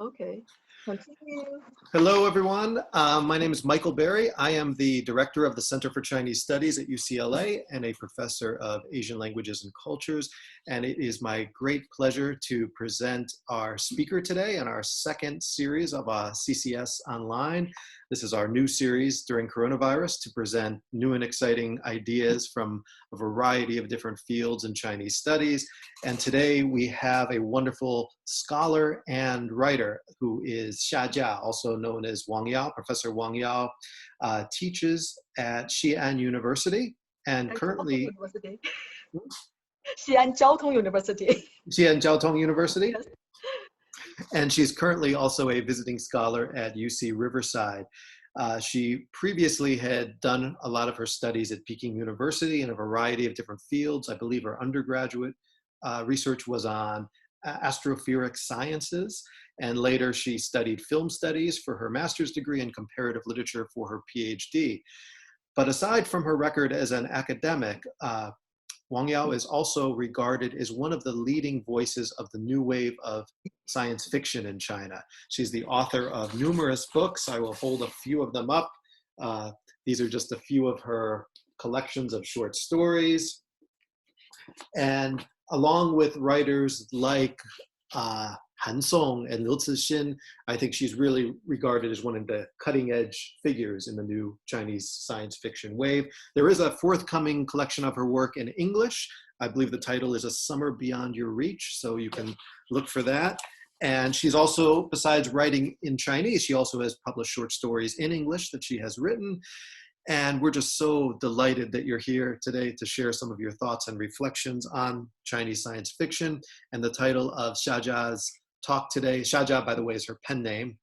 Okay, continue. Hello, everyone. My name is Michael Berry. I am the director of the Center for Chinese Studies at UCLA and a professor of Asian languages and cultures. And it is my great pleasure to present our speaker today in our second series of CCS Online. This is our new series during coronavirus to present new and exciting ideas from a variety of different fields in Chinese studies. And today we have a wonderful scholar and writer who is Xia Jia, also known as Wang Yao. Professor Wang Yao teaches at Xi'an University and currently... Xi'an Jiaotong University. Xi'an Jiaotong University? Yes. And she's currently also a visiting scholar at UC Riverside. She previously had done a lot of her studies at Peking University in a variety of different fields. I believe her undergraduate research was on astrophysics sciences, and later she studied film studies for her master's degree and comparative literature for her PhD. But aside from her record as an academic, Wang Yao is also regarded as one of the leading voices of the new wave of science fiction in China. She's the author of numerous books. I will hold a few of them up. These are just a few of her collections of short stories. And along with writers like Han Song and Liu Cixin, I think she's really regarded as one of the cutting edge figures in the new Chinese science fiction wave. There is a forthcoming collection of her work in English. I believe the title is A Summer Beyond Your Reach, so you can look for that. And she's also, besides writing in Chinese, she also has published short stories in English that she has written. And we're just so delighted that you're here today to share some of your thoughts and reflections on Chinese science fiction. And the title of Xia Jia's talk today, Xia Jia, by the way, is her pen name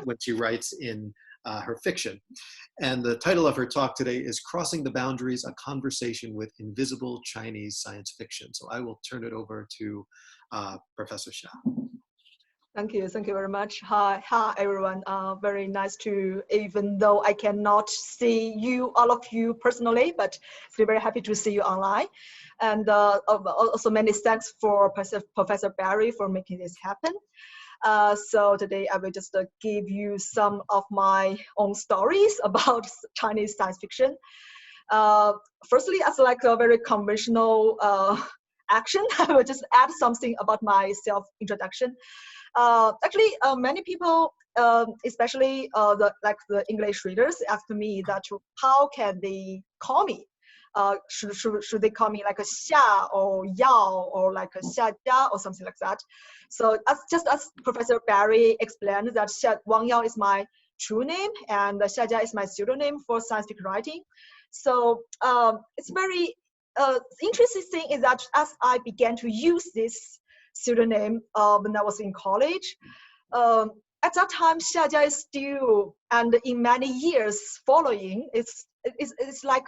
when she writes in her fiction. And the title of her talk today is Crossing the Boundaries, A Conversation with Invisible Chinese Science Fiction. So I will turn it over to Professor Xia. Thank you very much. Hi everyone. Very nice to, even though I cannot see you, all of you personally, but still very happy to see you online. And also many thanks for Professor Barry for making this happen. So today I will just give you some of my own stories about Chinese science fiction. Firstly, as like a very conventional action, I will just add something about my self-introduction. Actually, many people, especially the English readers, asked me that how can they call me? Should they call me like a Xia or Yao or like a Xia Jia or something like that? So as Professor Barry explained, that Wang Yao is my true name and Xia Jia is my pseudonym for science fiction writing. So it's very interesting thing is that as I began to use this pseudonym when I was in college. At that time, Xia Jia is still, and in many years following, it's like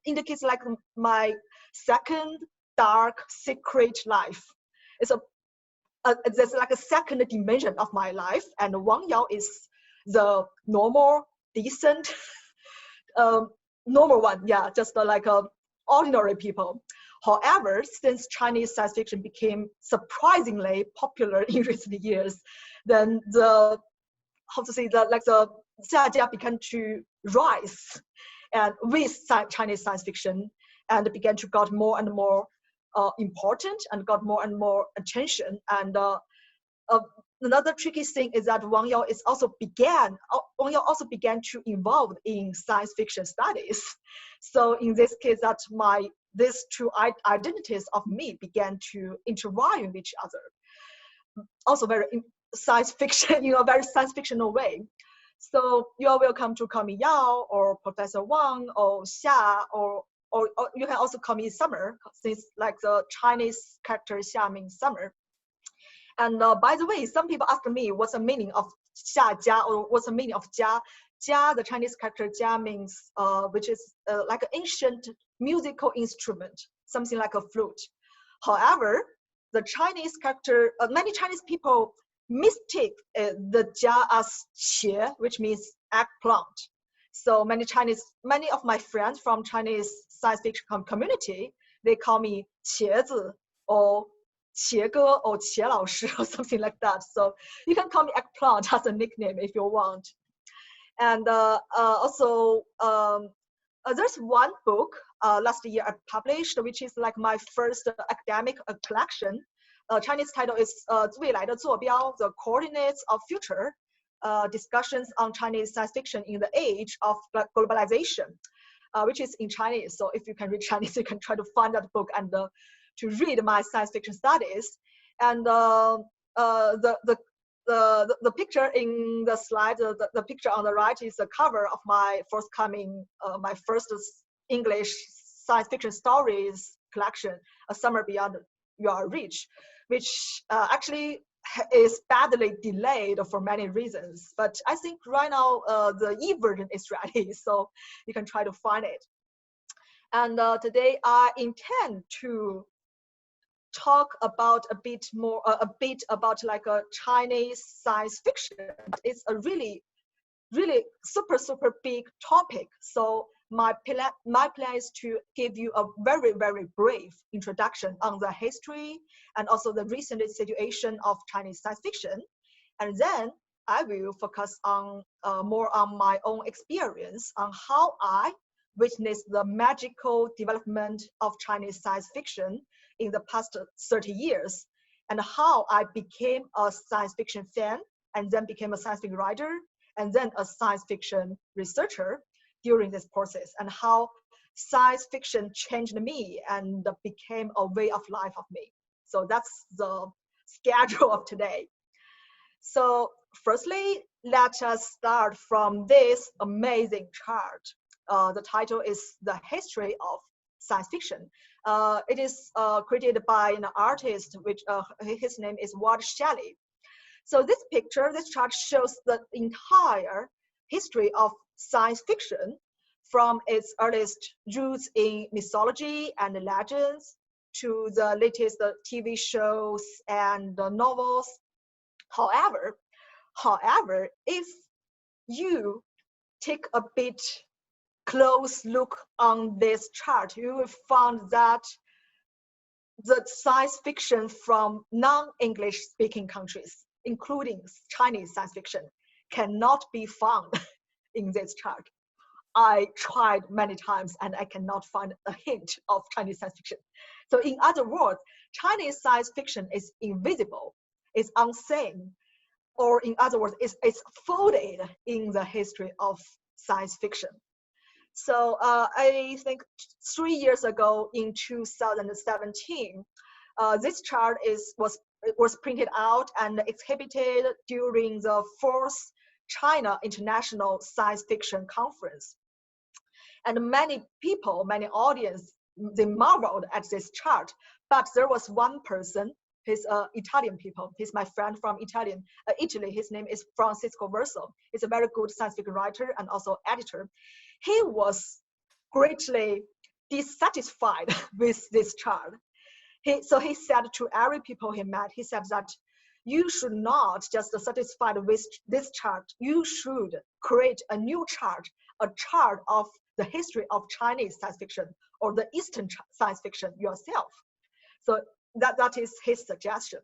indicates like my second dark secret life. There's like a second dimension of my life, and Wang Yao is the normal, decent, normal one. Yeah, just like ordinary people. However, since Chinese science fiction became surprisingly popular in recent years, then the Xia Jia began to rise, and with Chinese science fiction, and began to got more and more important and got more and more attention. And another tricky thing is that Wang Yao also began to involve in science fiction studies. So in this case, that these two identities of me began to intertwine with each other. Also very science fiction, very science fictional way. So you are welcome to call me Yao or Professor Wang or Xia, or you can also call me Summer, since like the Chinese character Xia means summer. And by the way, some people ask me what's the meaning of Xia Jia or what's the meaning of Jia. Jia, the Chinese character Jia means, which is like an ancient musical instrument, something like a flute. However, the Chinese character, many Chinese people mistake the Jia as qie, which means eggplant. So many of my friends from Chinese science fiction community, they call me 茄子 or 茄哥 or 茄老师 or something like that. So you can call me Eggplant as a nickname if you want. And also, there's one book last year I published, which is like my first academic collection. Chinese title is 未来的坐标, The Coordinates of Future, discussions on Chinese science fiction in the age of globalization, which is in Chinese. So if you can read Chinese, you can try to find that book and to read my science fiction studies. And the picture in the slide, the picture on the right is the cover of my forthcoming, my first English science fiction stories collection, A Summer Beyond Your Reach, which actually is badly delayed for many reasons. But I think right now the e-version is ready, so you can try to find it. And today I intend to talk about a bit about like a Chinese science fiction. It's a really super big topic. So my plan is to give you a very brief introduction on the history and also the recent situation of Chinese science fiction, and then I will focus on more on my own experience on how I witnessed the magical development of Chinese science fiction in the past 30 years, and how I became a science fiction fan and then became a science fiction writer and then a science fiction researcher during this process, and how science fiction changed me and became a way of life of me. So that's the schedule of today. So firstly, let us start from this amazing chart. The title is The History of Science Fiction. It is created by an artist, which his name is Ward Shelley. So this chart shows the entire history of science fiction from its earliest roots in mythology and legends to the latest TV shows and novels. However, if you take a bit close look on this chart, you will find that the science fiction from non-English speaking countries, including Chinese science fiction, cannot be found in this chart. I tried many times and I cannot find a hint of Chinese science fiction. So in other words, Chinese science fiction is invisible, is unseen, or in other words, it's folded in the history of science fiction. So I think 3 years ago in 2017, this chart was printed out and exhibited during the 4th China International Science Fiction Conference. And many people, many audience, they marveled at this chart. But there was one person, he's Italian people. He's my friend from Italy. His name is Francisco Verso. He's a very good science fiction writer and also editor. He was greatly dissatisfied with this chart. So he said to every people he met, he said that you should not just be satisfied with this chart. You should create a new chart, a chart of the history of Chinese science fiction or the Eastern science fiction yourself. So that is his suggestion.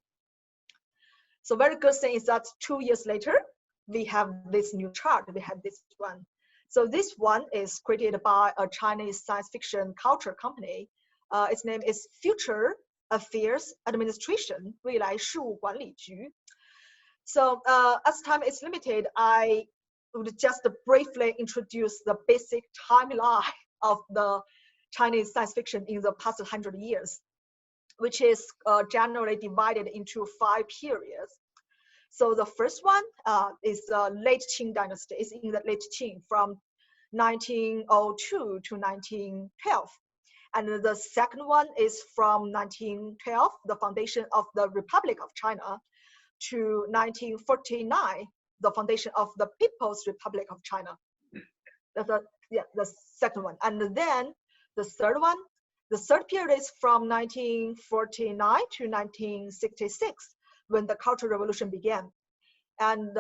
So very good thing is that 2 years later, we have this new chart. We have this one. So this one is created by a Chinese science fiction culture company. Its name is Future Affairs Administration, 未来事务管理局. So as time is limited, I would just briefly introduce the basic timeline of the Chinese science fiction in the past 100 years, which is generally divided into 5 periods. So the first one is the late Qing dynasty. It's in the late Qing from 1902 to 1912. And the second one is from 1912, the foundation of the Republic of China, to 1949, the foundation of the People's Republic of China. That's the second one. And then the third period is from 1949 to 1966, when the Cultural Revolution began. And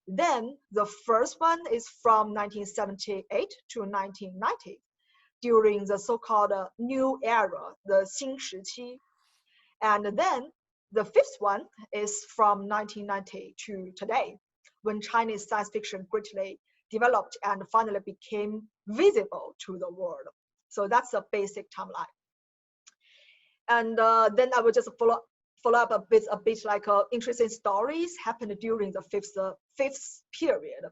then the first one is from 1978 to 1990, during the so-called new era, the 新时期. And then the fifth one is from 1990 to today, when Chinese science fiction greatly developed and finally became visible to the world. So that's a basic timeline. And then I will just follow up a bit like interesting stories happened during the fifth period.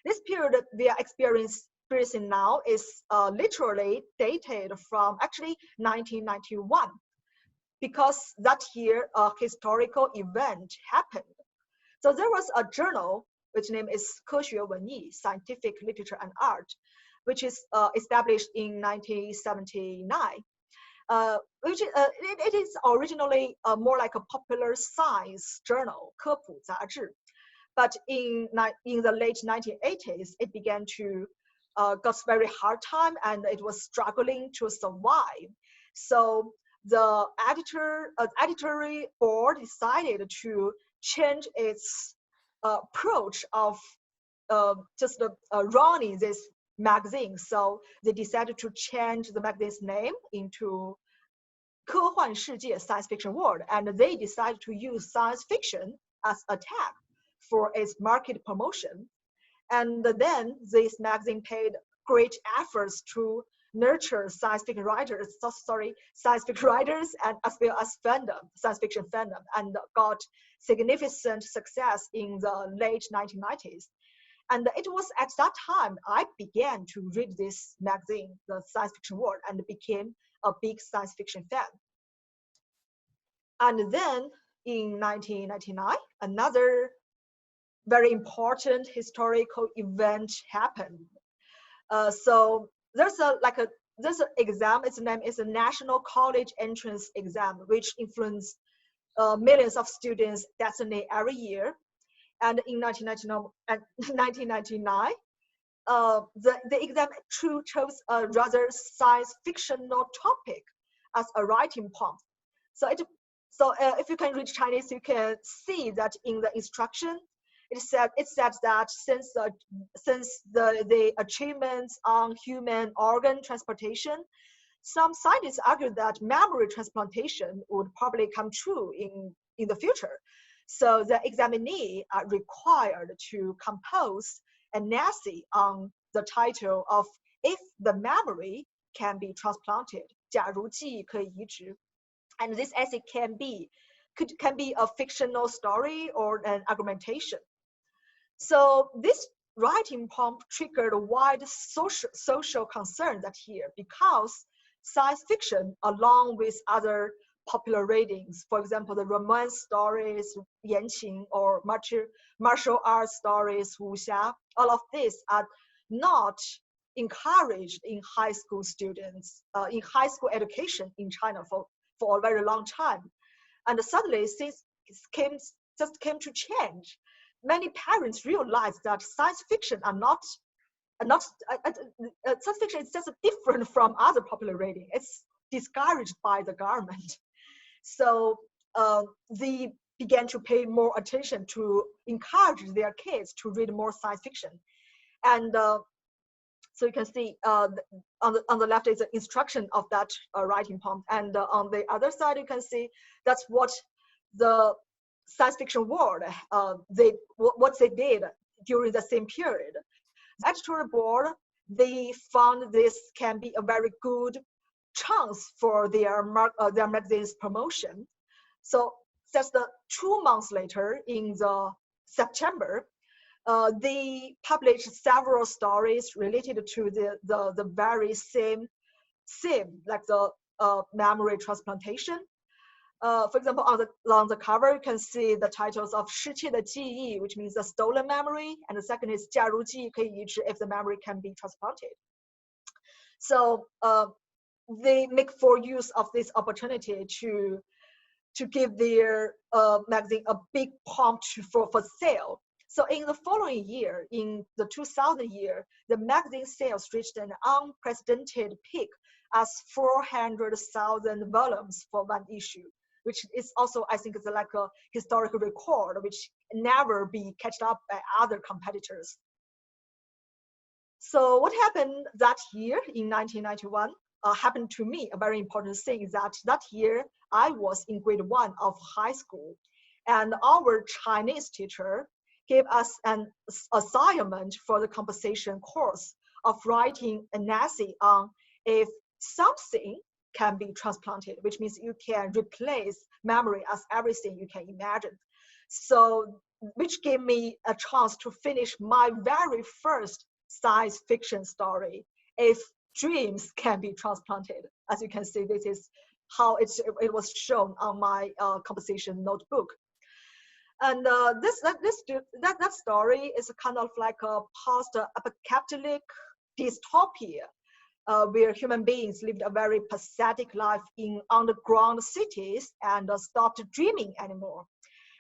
This period we are experiencing now is literally dated from actually 1991, because that year a historical event happened. So there was a journal which name is 科学文艺, Scientific Literature and Art, which is established in 1979. It is originally more like a popular science journal, 科普杂志. But in the late 1980s, it began to got very hard time, and it was struggling to survive. So the editorial board decided to change its approach of just running this magazine. So they decided to change the magazine's name into 科幻世界 Science Fiction World, and they decided to use science fiction as a tag for its market promotion. And then this magazine paid great efforts to nurture science fiction writers, and as well as science fiction fandom, and got significant success in the late 1990s. And it was at that time I began to read this magazine, the Science Fiction World, and became a big science fiction fan. And then in 1999, another very important historical event happened. So there's an exam. Its name is a National College Entrance Exam, which influenced millions of students' destiny every year. And in 1999, the exam chose a rather science fictional topic as a writing prompt. So if you can read Chinese, you can see that in the instruction, it said that since the achievements on human organ transplantation, some scientists argued that memory transplantation would probably come true in the future. So the examinee are required to compose an essay on the title of "If the Memory Can Be Transplanted," 假如记忆可以移植. And this essay can be a fictional story or an argumentation. So this writing prompt triggered wide social concern that year, because science fiction, along with other popular readings, for example, the romance stories, 言情, or martial arts stories, 武侠, all of these are not encouraged in high school students, in high school education in China for a very long time. And suddenly things just came to change. Many parents realized that science fiction science fiction is just different from other popular reading. It's discouraged by the government. So they began to pay more attention to encourage their kids to read more science fiction. And so you can see on the left is the instruction of that writing prompt, and on the other side you can see that's what the science fiction world what they did during the same period. The editorial board, they found this can be a very good chance for their magazine's promotion. So just 2 months later, in the September, they published several stories related to the very same theme, like the memory transplantation. For example, on the cover, you can see the titles of 失窃的记忆, which means the stolen memory, and the second is 假如记忆可以移植, if the memory can be transplanted. So they make full use of this opportunity to give their magazine a big prompt for sale. So in the following year, in the 2000 year, the magazine sales reached an unprecedented peak as 400,000 volumes for one issue, which is also, I think, it's like a historical record, which never be catched up by other competitors. So what happened that year in 1991 happened to me. A very important thing is that year I was in grade 1 of high school, and our Chinese teacher gave us an assignment for the composition course of writing an essay on if something can be transplanted, which means you can replace memory as everything you can imagine. So, which gave me a chance to finish my very first science fiction story, if dreams can be transplanted. As you can see, this is how it was shown on my composition notebook. And that story is kind of like a post-apocalyptic dystopia, where human beings lived a very pathetic life in underground cities and stopped dreaming anymore.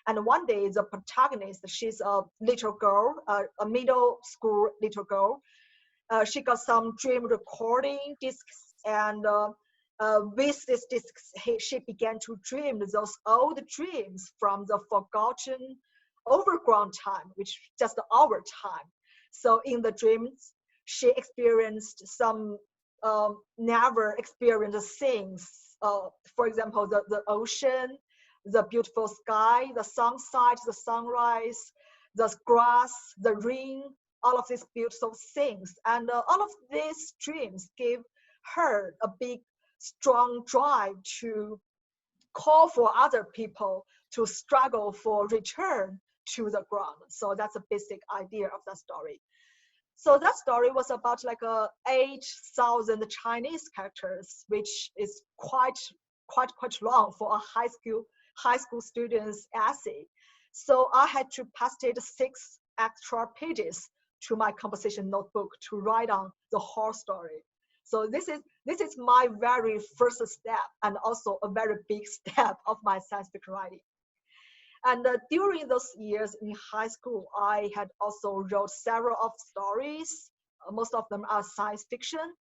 And one day, the protagonist, she's a little girl, a middle school little girl. She got some dream recording discs, and with these discs, she began to dream those old dreams from the forgotten overground time, which is just our time. So in the dreams, she experienced some never experienced things. For example, the ocean, the beautiful sky, the sunset, the sunrise, the grass, the rain, all of these beautiful things. And all of these dreams gave her a big, strong drive to call for other people to struggle for return to the ground. So that's a basic idea of that story. So that story was about like 8,000 Chinese characters, which is quite long for a high school student's essay. So I had to paste 6 extra pages to my composition notebook to write on the whole story. So this is my very first step, and also a very big step of my science fiction writing. And during those years in high school, I had also wrote several of stories. Most of them are science fiction.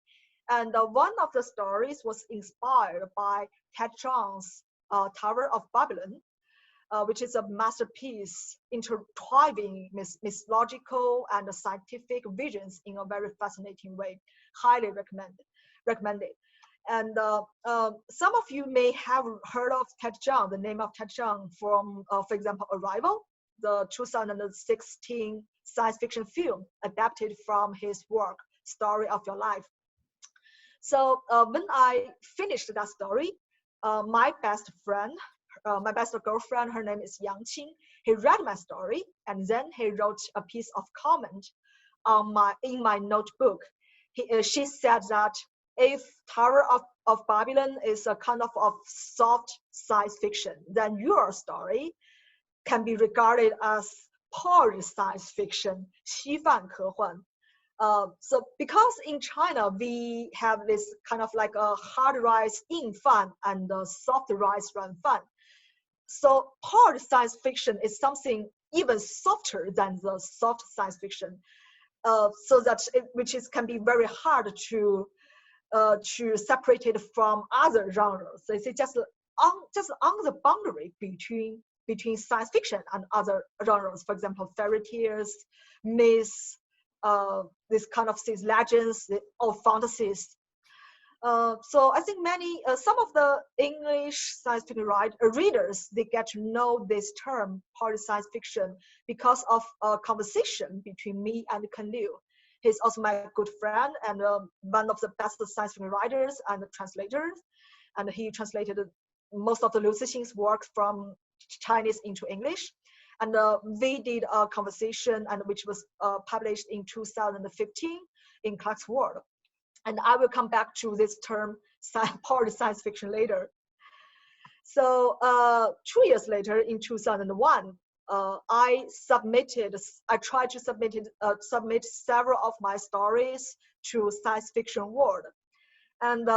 And one of the stories was inspired by Ted Chiang's Tower of Babylon, which is a masterpiece intertwining mythological and scientific visions in a very fascinating way. Highly recommended. And some of you may have heard of Ted Chiang, the name of Ted Chiang from, for example, Arrival, the 2016 science fiction film adapted from his work, Story of Your Life. So when I finished that story, my best friend, my best girlfriend, her name is Yang Qing, he read my story, and then he wrote a piece of comment in my notebook. She said that if Tower of Babylon is a kind of soft science fiction, then your story can be regarded as polished science fiction, 稀饭科幻. So because in China, we have this kind of like a hard rice 硬饭 and a soft rice 软饭. So polished science fiction is something even softer than the soft science fiction. So that can be very hard to separate it from other genres. So it's just on the boundary between science fiction and other genres. For example, fairy tales, myths, this kind of things, legends, or fantasies. So I think some of the English science fiction readers, they get to know this term, polished science fiction, because of a conversation between me and Ken Liu. He's also my good friend and one of the best science fiction writers and translators. And he translated most of the Liu Cixin's work from Chinese into English. And we did a conversation, and which was published in 2015 in Clarkesworld. And I will come back to this term, polished science fiction, later. So 2 years later, in 2001, I tried to submit several of my stories to Science Fiction World. And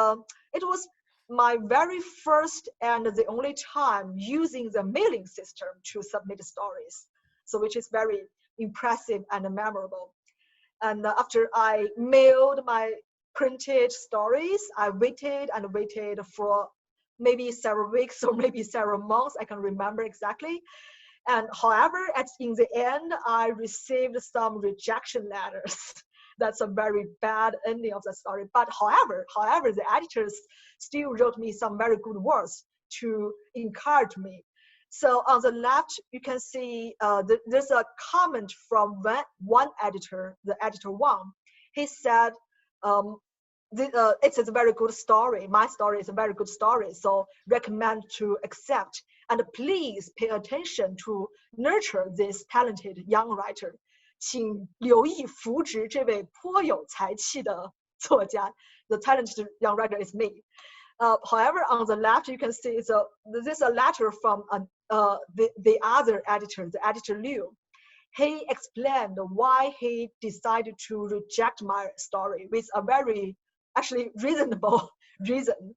it was my very first and the only time using the mailing system to submit stories. So which is very impressive and memorable. And after I mailed my printed stories, I waited for maybe several weeks or maybe several months. I can't remember exactly. And however, in the end, I received some rejection letters. That's a very bad ending of the story. But however, the editors still wrote me some very good words to encourage me. So on the left, you can see there's a comment from one editor, the editor Wang. He said, it's a very good story. My story is a very good story, so recommend to accept. And please pay attention to nurture this talented young writer. 请留意扶植这位颇有才气的作家. The talented young writer is me. However, on the left, you can see this is a letter from the other editor, the editor Liu. He explained why he decided to reject my story with a very actually reasonable reason.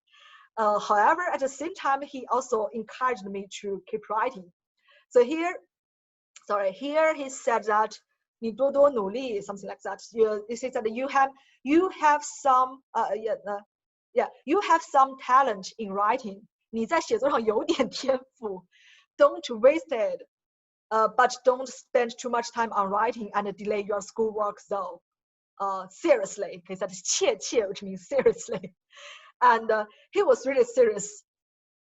However, at the same time, he also encouraged me to keep writing. So here he said that 你多多努力, something like that. He said that you have some you have some talent in writing. 你在写作上有点天赋. Don't waste it, but don't spend too much time on writing and delay your schoolwork though. Seriously, he said 切切, which means seriously. And he was really serious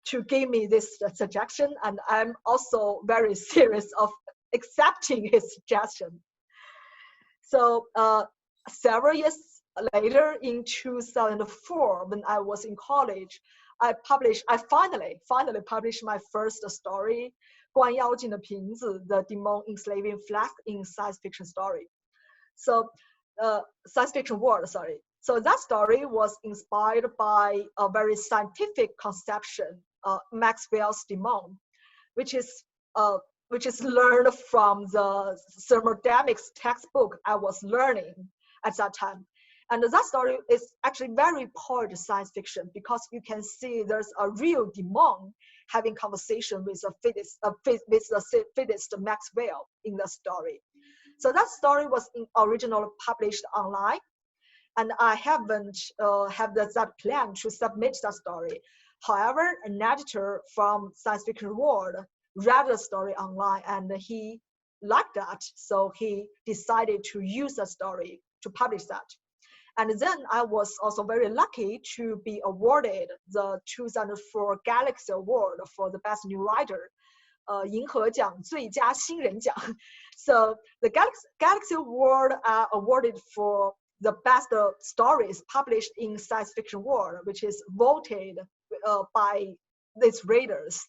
to give me this suggestion, and I'm also very serious of accepting his suggestion. So several years later, in 2004, when I was in college, I finally published my first story, 关妖精的瓶子, the demon enslaving flask in science fiction story. So science fiction world, sorry. So that story was inspired by a very scientific conception, Maxwell's demon, which is learned from the thermodynamics textbook I was learning at that time. And that story is actually very poetic science fiction because you can see there's a real demon having conversation with the physicist Maxwell in the story. So that story was originally published online, and I haven't had that plan to submit that story. However, an editor from Science Fiction World read the story online and he liked that, so he decided to use the story to publish that. And then I was also very lucky to be awarded the 2004 Galaxy Award for the Best New Writer, 银河奖最佳新人奖. So the Galaxy Award are awarded for the best stories published in science fiction world, which is voted by its readers.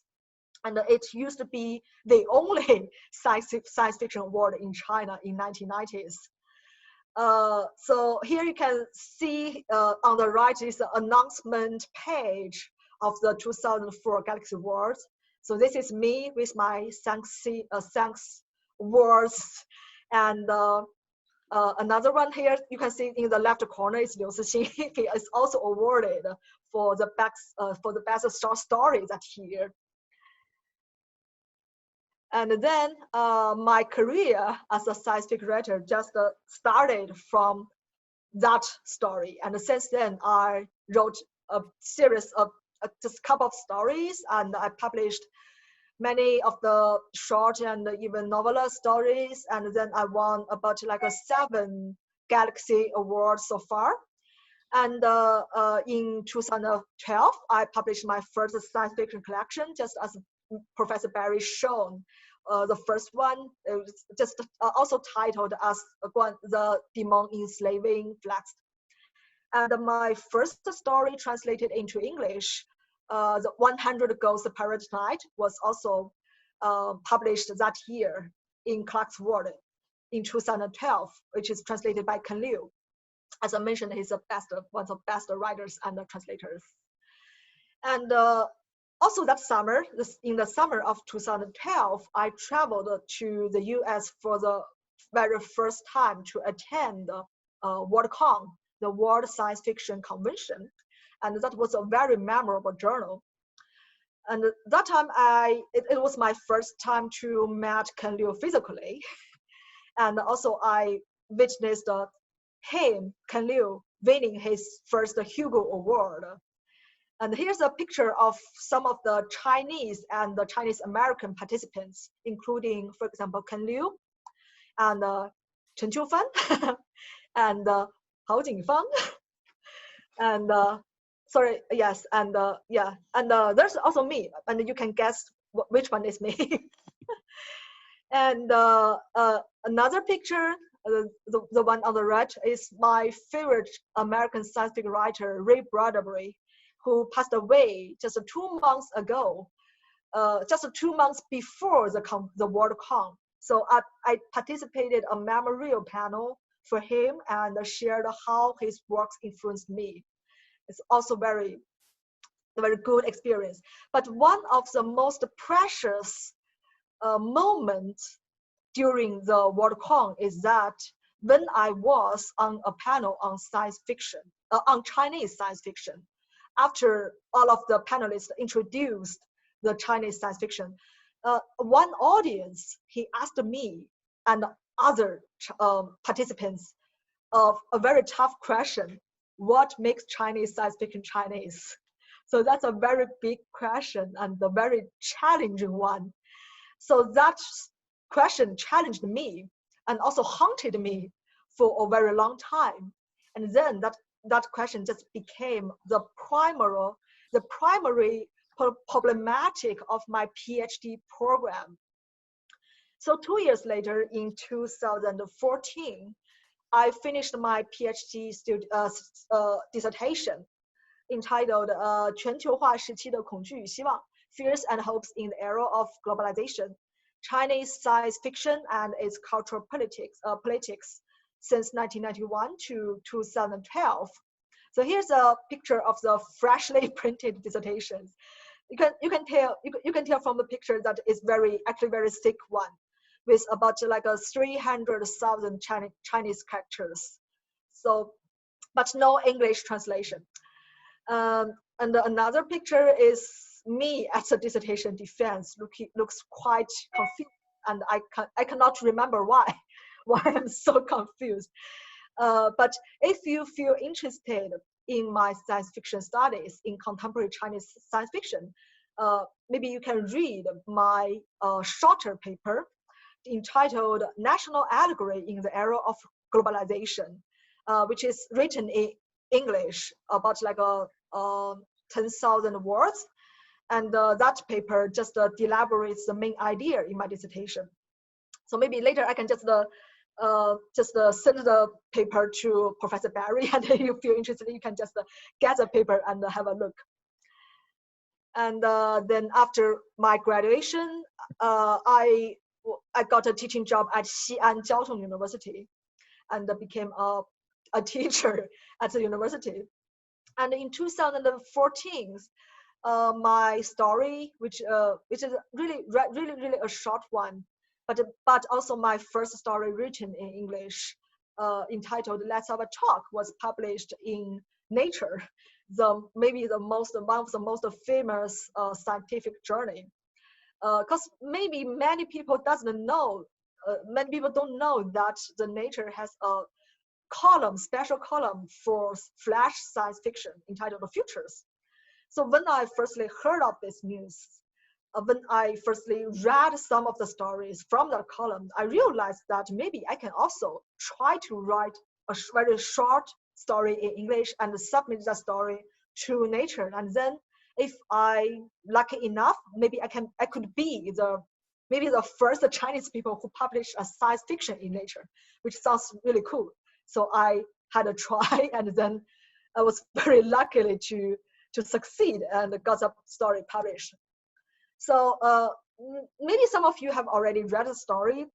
And it used to be the only science fiction award in China in 1990s. So here you can see on the right is the announcement page of the 2004 Galaxy Awards. So this is me with my thanks words. And another one here, you can see in the left corner is Liu Cixin. He is also awarded for the best short story that year. And then my career as a science fiction writer just started from that story. And since then, I wrote a series of just a couple of stories, and I published many of the short and even novella stories. And then I won about like 7 Galaxy Awards so far. And in 2012, I published my first science fiction collection, just as Professor Barry shown. The first one just also titled as the Demon Enslaving Flask. And my first story translated into English, the 100 Ghost Pirate Night, was also published that year in Clarkesworld in 2012, which is translated by Ken Liu. As I mentioned, he's one of the best writers and translators. And also that summer, in the summer of 2012, I traveled to the US for the very first time to attend WorldCon, the World Science Fiction Convention. And that was a very memorable journey. And that time, it was my first time to meet Ken Liu physically. And also I witnessed Ken Liu, winning his first Hugo Award. And here's a picture of some of the Chinese and the Chinese American participants, including, for example, Ken Liu and Chen Qiufan and Hao Jingfang and sorry, yes, and yeah, and there's also me, and you can guess which one is me. And another picture, the one on the right, is my favorite American science fiction writer, Ray Bradbury, who passed away just 2 months ago, just 2 months before the WorldCon. So I participated a memorial panel for him and shared how his works influenced me. It's also very good experience. But one of the most precious moments during the WorldCon is that when I was on a panel on science fiction, on Chinese science fiction, after all of the panelists introduced the Chinese science fiction, one audience, he asked me and other participants of a very tough question: what makes Chinese science fiction Chinese? So that's a very big question and a very challenging one. So that question challenged me and also haunted me for a very long time. And then that question just became the primary problematic of my PhD program. So 2 years later, in 2014, I finished my PhD dissertation entitled 全球化时期的恐惧与希望 Fears and Hopes in the Era of Globalization, Chinese Science Fiction and its Cultural Politics since 1991 to 2012. So here's a picture of the freshly printed dissertations. You can tell from the picture that it's actually very thick one, with about like 300,000 Chinese characters. So, but no English translation. And another picture is me at the dissertation defense. Looks quite confused, and I cannot remember why I'm so confused. But if you feel interested in my science fiction studies in contemporary Chinese science fiction, maybe you can read my shorter paper entitled National Allegory in the Era of Globalization, which is written in English, about like 10,000 words. And that paper just elaborates the main idea in my dissertation. So maybe later I can just send the paper to Professor Barry, and if you feel interested, you can just get the paper and have a look. And then after my graduation, I got a teaching job at Xi'an Jiaotong University, and became a teacher at the university. And in 2014, my story, which is really a short one, but also my first story written in English, entitled "Let's Have a Talk," was published in Nature, maybe one of the most famous scientific journal. Because maybe many people don't know that the Nature has a special column for flash science fiction entitled "Futures." So when I firstly heard of this news, when I firstly read some of the stories from that column, I realized that maybe I can also try to write a very short story in English and submit that story to Nature. And then if I'm lucky enough, maybe I could be the first Chinese people who published a science fiction in Nature, which sounds really cool. So I had a try, and then I was very lucky to succeed and got the story published. So maybe some of you have already read the story.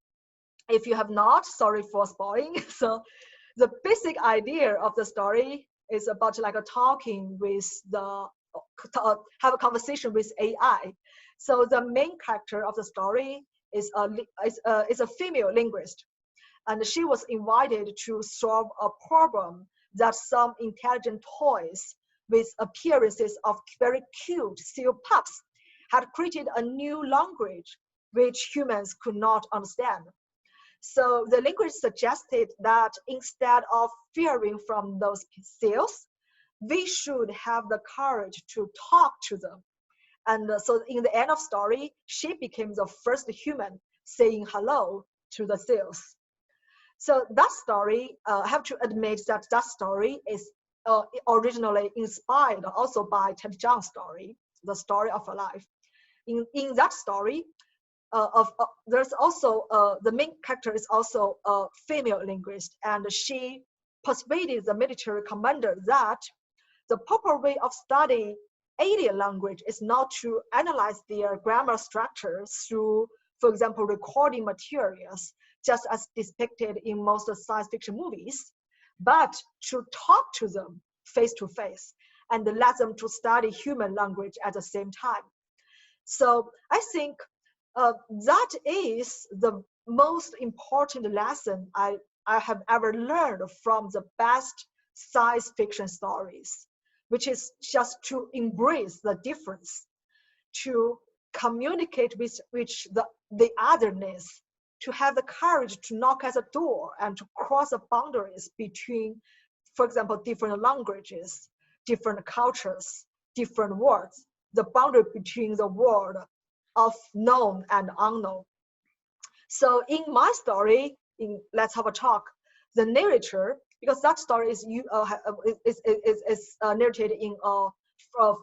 If you have not, sorry for spoiling. So the basic idea of the story is about like talking with have a conversation with AI. So the main character of the story is a female linguist, and she was invited to solve a problem that some intelligent toys with appearances of very cute seal pups had created a new language which humans could not understand. So the linguist suggested that instead of fearing from those seals, we should have the courage to talk to them. And so in the end of story, she became the first human saying hello to the seals. So that story, I have to admit that story is originally inspired also by Ted Chiang's story, The Story of a Life. In that story, there's also the main character is also a female linguist, and she persuaded the military commander that the proper way of studying alien language is not to analyze their grammar structure through, for example, recording materials, just as depicted in most science fiction movies, but to talk to them face to face and let them to study human language at the same time. So I think that is the most important lesson I have ever learned from the best science fiction stories, which is just to embrace the difference, to communicate with the otherness, to have the courage to knock at the door and to cross the boundaries between, for example, different languages, different cultures, different words, the boundary between the world of known and unknown. So in my story, in Let's Have a Talk, the narrator, because that story is narrated in a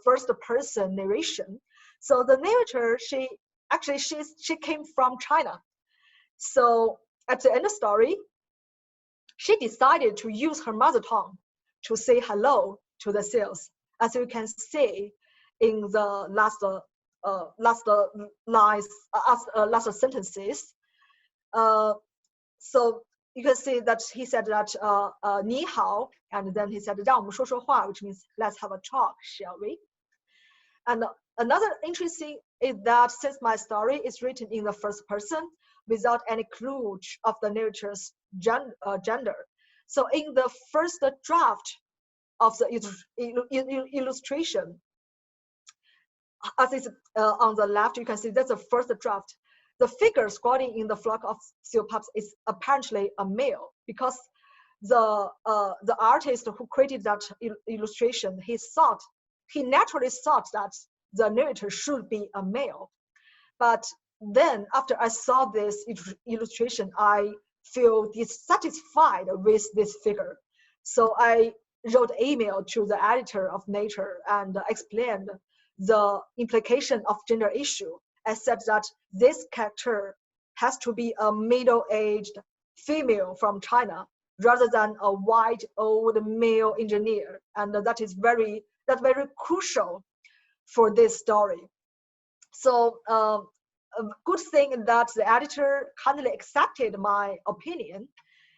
first-person narration. So the narrator, she came from China. So at the end of the story, she decided to use her mother tongue to say hello to the seals, as you can see in the last sentences. So you can see that he said that 你好, and then he said 让我们说说话, which means let's have a talk, shall we? And another interesting is that since my story is written in the first person without any clue of the narrator's gender, so in the first draft of the illustration, as is on the left, you can see that's the first draft. The figure squatting in the flock of seal pups is apparently a male, because the artist who created that illustration, he naturally thought that the narrator should be a male. But then after I saw this illustration, I feel dissatisfied with this figure. So I wrote an email to the editor of Nature and explained the implication of gender issue. I said that this character has to be a middle-aged female from China rather than a white old male engineer, and that's very crucial for this story. So a good thing that the editor kindly accepted my opinion,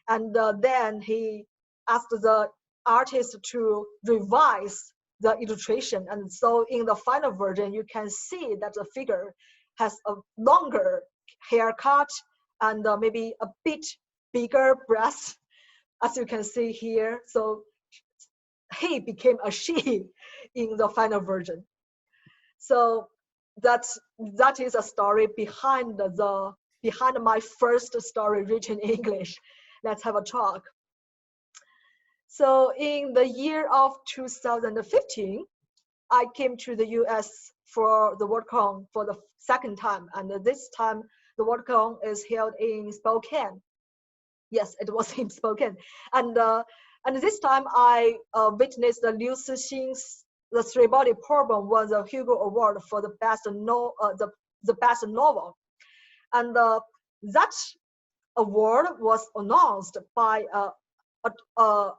and then he asked the artist to revise the illustration. And so in the final version, you can see that the figure has a longer haircut and maybe a bit bigger breast, as you can see here. So he became a she in the final version. So that is a story behind my first story written in English. Let's have a talk. So in the year of 2015, I came to the US for the WorldCon for the second time. And this time, the WorldCon is held in Spokane. Yes, it was in Spokane. And this time, I witnessed the Liu Cixin's The Three-Body Problem won the Hugo Award for the best novel. And that award was announced by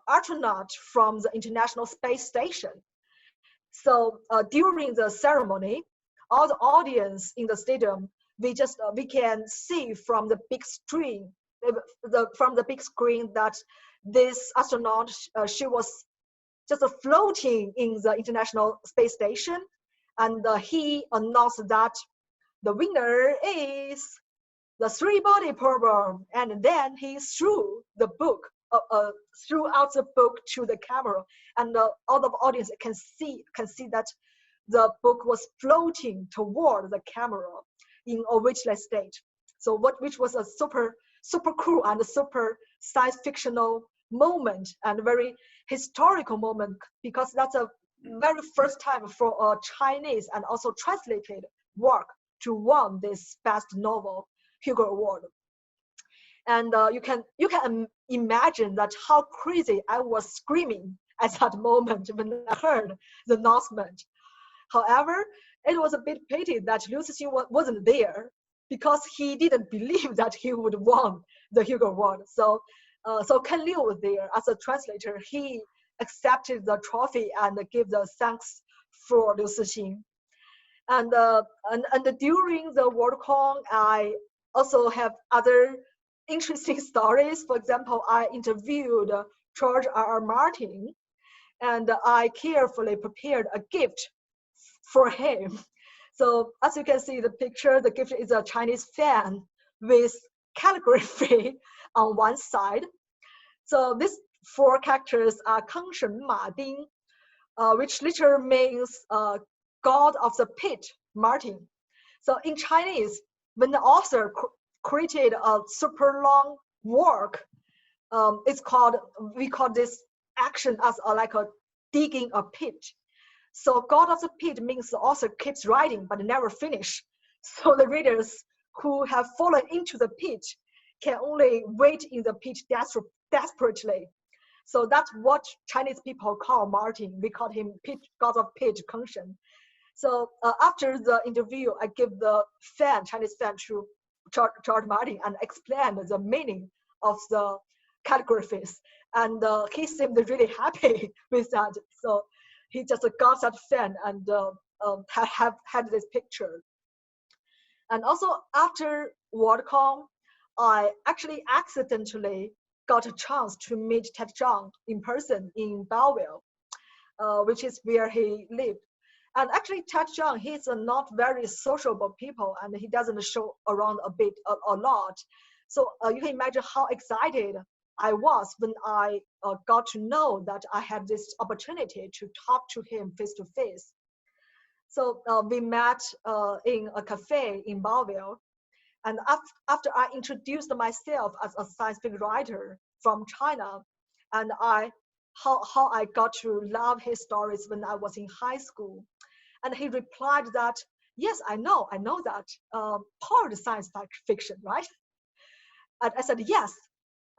astronaut from the International Space Station. So during the ceremony, all the audience in the stadium, we can see from the big screen, that this astronaut, she was just floating in the International Space Station, and he announced that the winner is The Three-Body Problem, and then he threw the book. Throughout the book to the camera, and all the audience can see that the book was floating toward the camera in a witchless state. So which was a super cool and super science fictional moment and very historical moment, because that's a very first time for a Chinese and also translated work to win this best novel Hugo Award. And you can imagine that how crazy I was screaming at that moment when I heard the announcement. However, it was a bit pity that Liu Cixin wasn't there because he didn't believe that he would won the Hugo Award. So Ken Liu was there as a translator. He accepted the trophy and gave the thanks for Liu Cixin. And during the WorldCon, I also have other interesting stories. For example, I interviewed George R.R. Martin, and I carefully prepared a gift for him. So as you can see the picture, the gift is a Chinese fan with calligraphy on one side. So these four characters are Kengshen Ma Ding, which literally means God of the pit, Martin. So in Chinese, when the author created a super long work, we call this action as like a digging a pit. So God of the pit means the author keeps writing but never finish. So the readers who have fallen into the pit can only wait in the pit desperately. So that's what Chinese people call Martin. We call him pit, God of pit, Kengshen. So after the interview, I give the Chinese fan to George Martin and explained the meaning of the calligraphies. And he seemed really happy with that. So he just got that fan and had this picture. And also after WorldCon, I actually accidentally got a chance to meet Ted Chiang in person in Belleville, which is where he lived. And actually, Ted Chiang, he's a not very sociable people, and he doesn't show around a lot. So you can imagine how excited I was when I got to know that I had this opportunity to talk to him face to face. So we met in a cafe in Belleville. And after I introduced myself as a science fiction writer from China, and how I got to love his stories when I was in high school. And he replied that, yes, I know that part of science fiction, right? And I said, yes.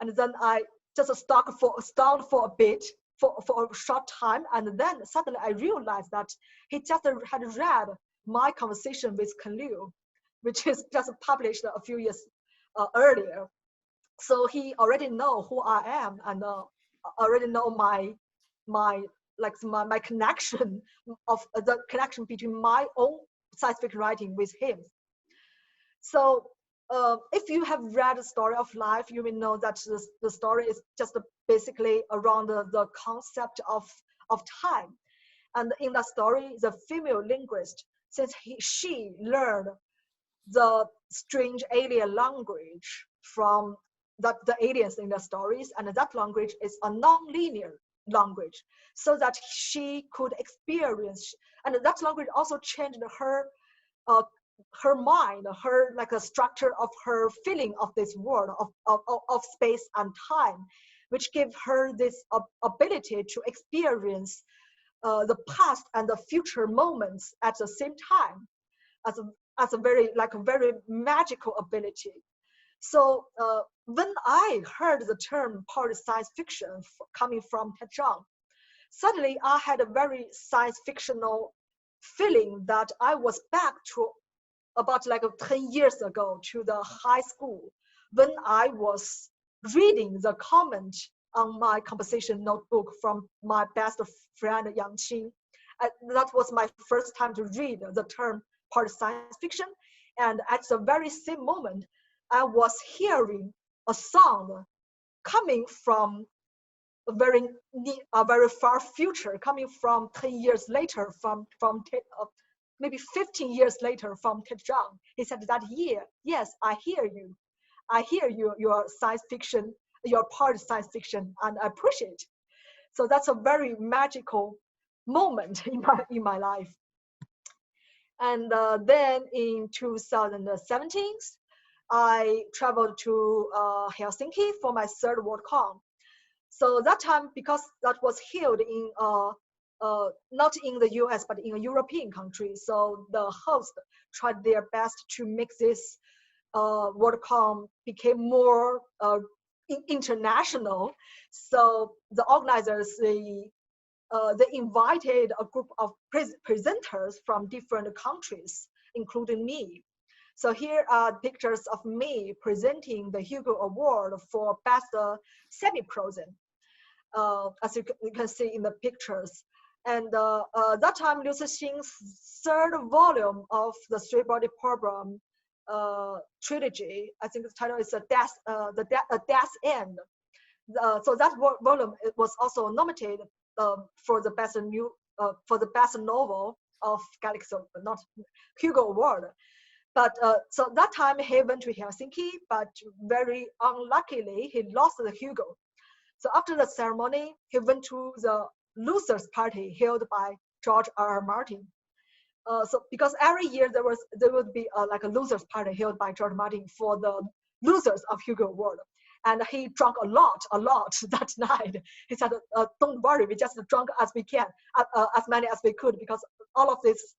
And then I just stalled for a bit, for a short time. And then suddenly I realized that he just had read my conversation with Ken Liu, which is just published a few years earlier. So he already know who I am and already know my connection of the connection between my own science fiction writing with him. So if you have read the story of life, you will know that the story is just basically around the concept of time. And in the story, the female linguist, since she learned the strange alien language from the aliens in the stories, and that language is a non-linear language, so that she could experience, and that language also changed her mind, her like a structure of her feeling of this world of space and time, which gave her this ability to experience the past and the future moments at the same time, as a very magical ability. So when I heard the term part of science fiction coming from Ted Chiang, suddenly I had a very science fictional feeling that I was back to about 10 years ago, to the high school, when I was reading the comment on my composition notebook from my best friend Yang Qing. That was my first time to read the term part of science fiction. And at the very same moment, I was hearing a sound coming from a very far future, coming from 10 years later, maybe 15 years later from Ted Chiang. He said that year, yes, I hear you. I hear you, your science fiction, your part of science fiction, and I appreciate it. So that's a very magical moment in my life. And then in 2017, I traveled to Helsinki for my third WorldCon. So that time, because that was held in not in the US, but in a European country, so the host tried their best to make this WorldCon became more international. So the organizers, they they invited a group of presenters from different countries, including me. So here are pictures of me presenting the Hugo Award for Best Semi-Prose, as you can see in the pictures. And that time, Liu Cixin's third volume of the Three-Body Problem trilogy, I think the title is A Death's End. So that volume was also nominated for the best novel of Clarkesworld, not Hugo Award. But so that time he went to Helsinki, but very unluckily he lost the Hugo. So after the ceremony, he went to the losers party held by George R.R. Martin. So because every year there would be like a losers party held by George Martin for the losers of Hugo Award. And he drank a lot that night. He said, don't worry, we just drank as we can, as many as we could, because all of this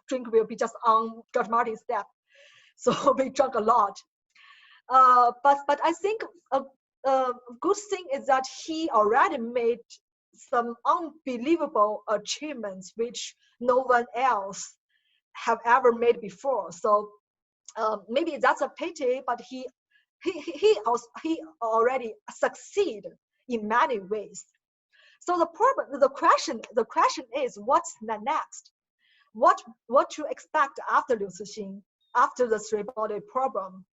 drink will be just on George Martin's step. So we drank a lot. But I think a good thing is that he already made some unbelievable achievements which no one else have ever made before. So maybe that's a pity, but he already succeeded in many ways. So the question is, what's next? What to expect after Liu Cixin, after the Three-Body Problem,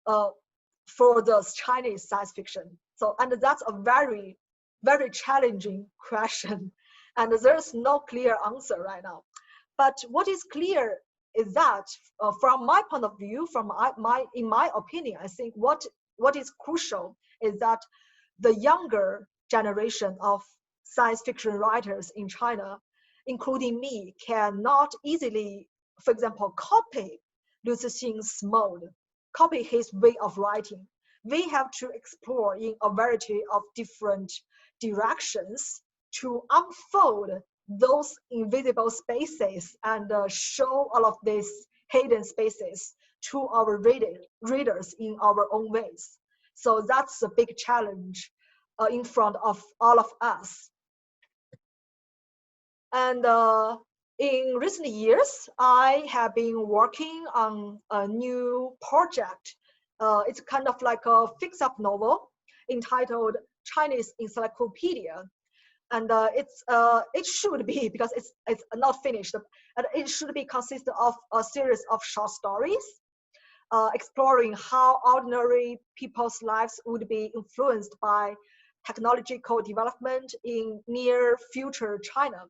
for the Chinese science fiction? So, and that's a very, very challenging question, and there's no clear answer right now. But what is clear is that, from my point of view, in my opinion, I think what is crucial is that the younger generation of science fiction writers in China, including me, cannot easily, for example, copy Liu Cixin's mode, copy his way of writing. We have to explore in a variety of different directions to unfold those invisible spaces and show all of these hidden spaces to our readers in our own ways. So that's a big challenge in front of all of us. And in recent years, I have been working on a new project. It's kind of like a fix-up novel entitled Chinese Encyclopedia. And it should be, because it's not finished, and it should be consist of a series of short stories exploring how ordinary people's lives would be influenced by technological development in near future China.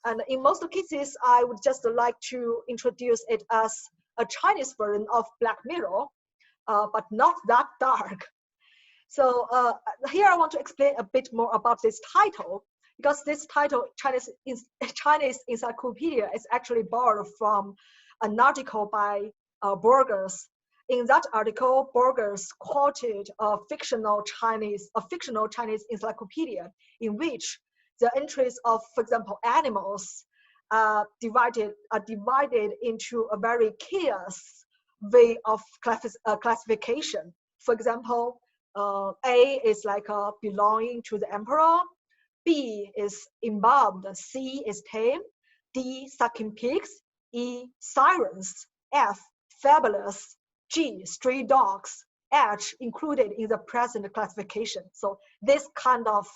And in most cases, I would just like to introduce it as a Chinese version of Black Mirror, but not that dark. So here I want to explain a bit more about this title, because this title, Chinese Encyclopedia, is actually borrowed from an article by Burgers. In that article, Burgers quoted a fictional Chinese encyclopedia in which the entries of, for example, animals are divided into a very chaos way of classification. For example, A is like belonging to the emperor, B is embalmed, C is tame, D sucking pigs, E sirens, F fabulous, G stray dogs, H included in the present classification. So this kind of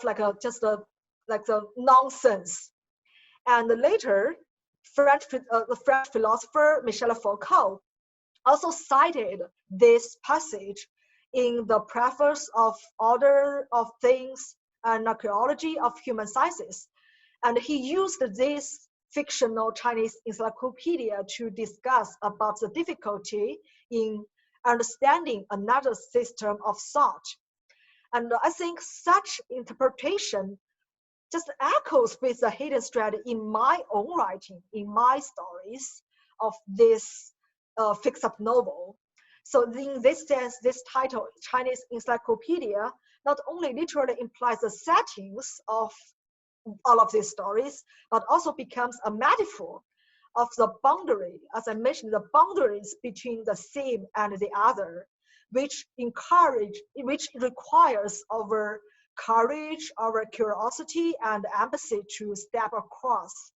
like the nonsense. And later, the French philosopher Michel Foucault also cited this passage in the preface of Order of Things and Archaeology of Human Sciences. And he used this fictional Chinese encyclopedia to discuss about the difficulty in understanding another system of thought. And I think such interpretation just echoes with the hidden thread in my own writing, in my stories of this fix-up novel. So in this sense, this title, Chinese Encyclopedia, not only literally implies the settings of all of these stories, but also becomes a metaphor of the boundary, as I mentioned, the boundaries between the same and the other, which requires our courage, our curiosity, and empathy to step across.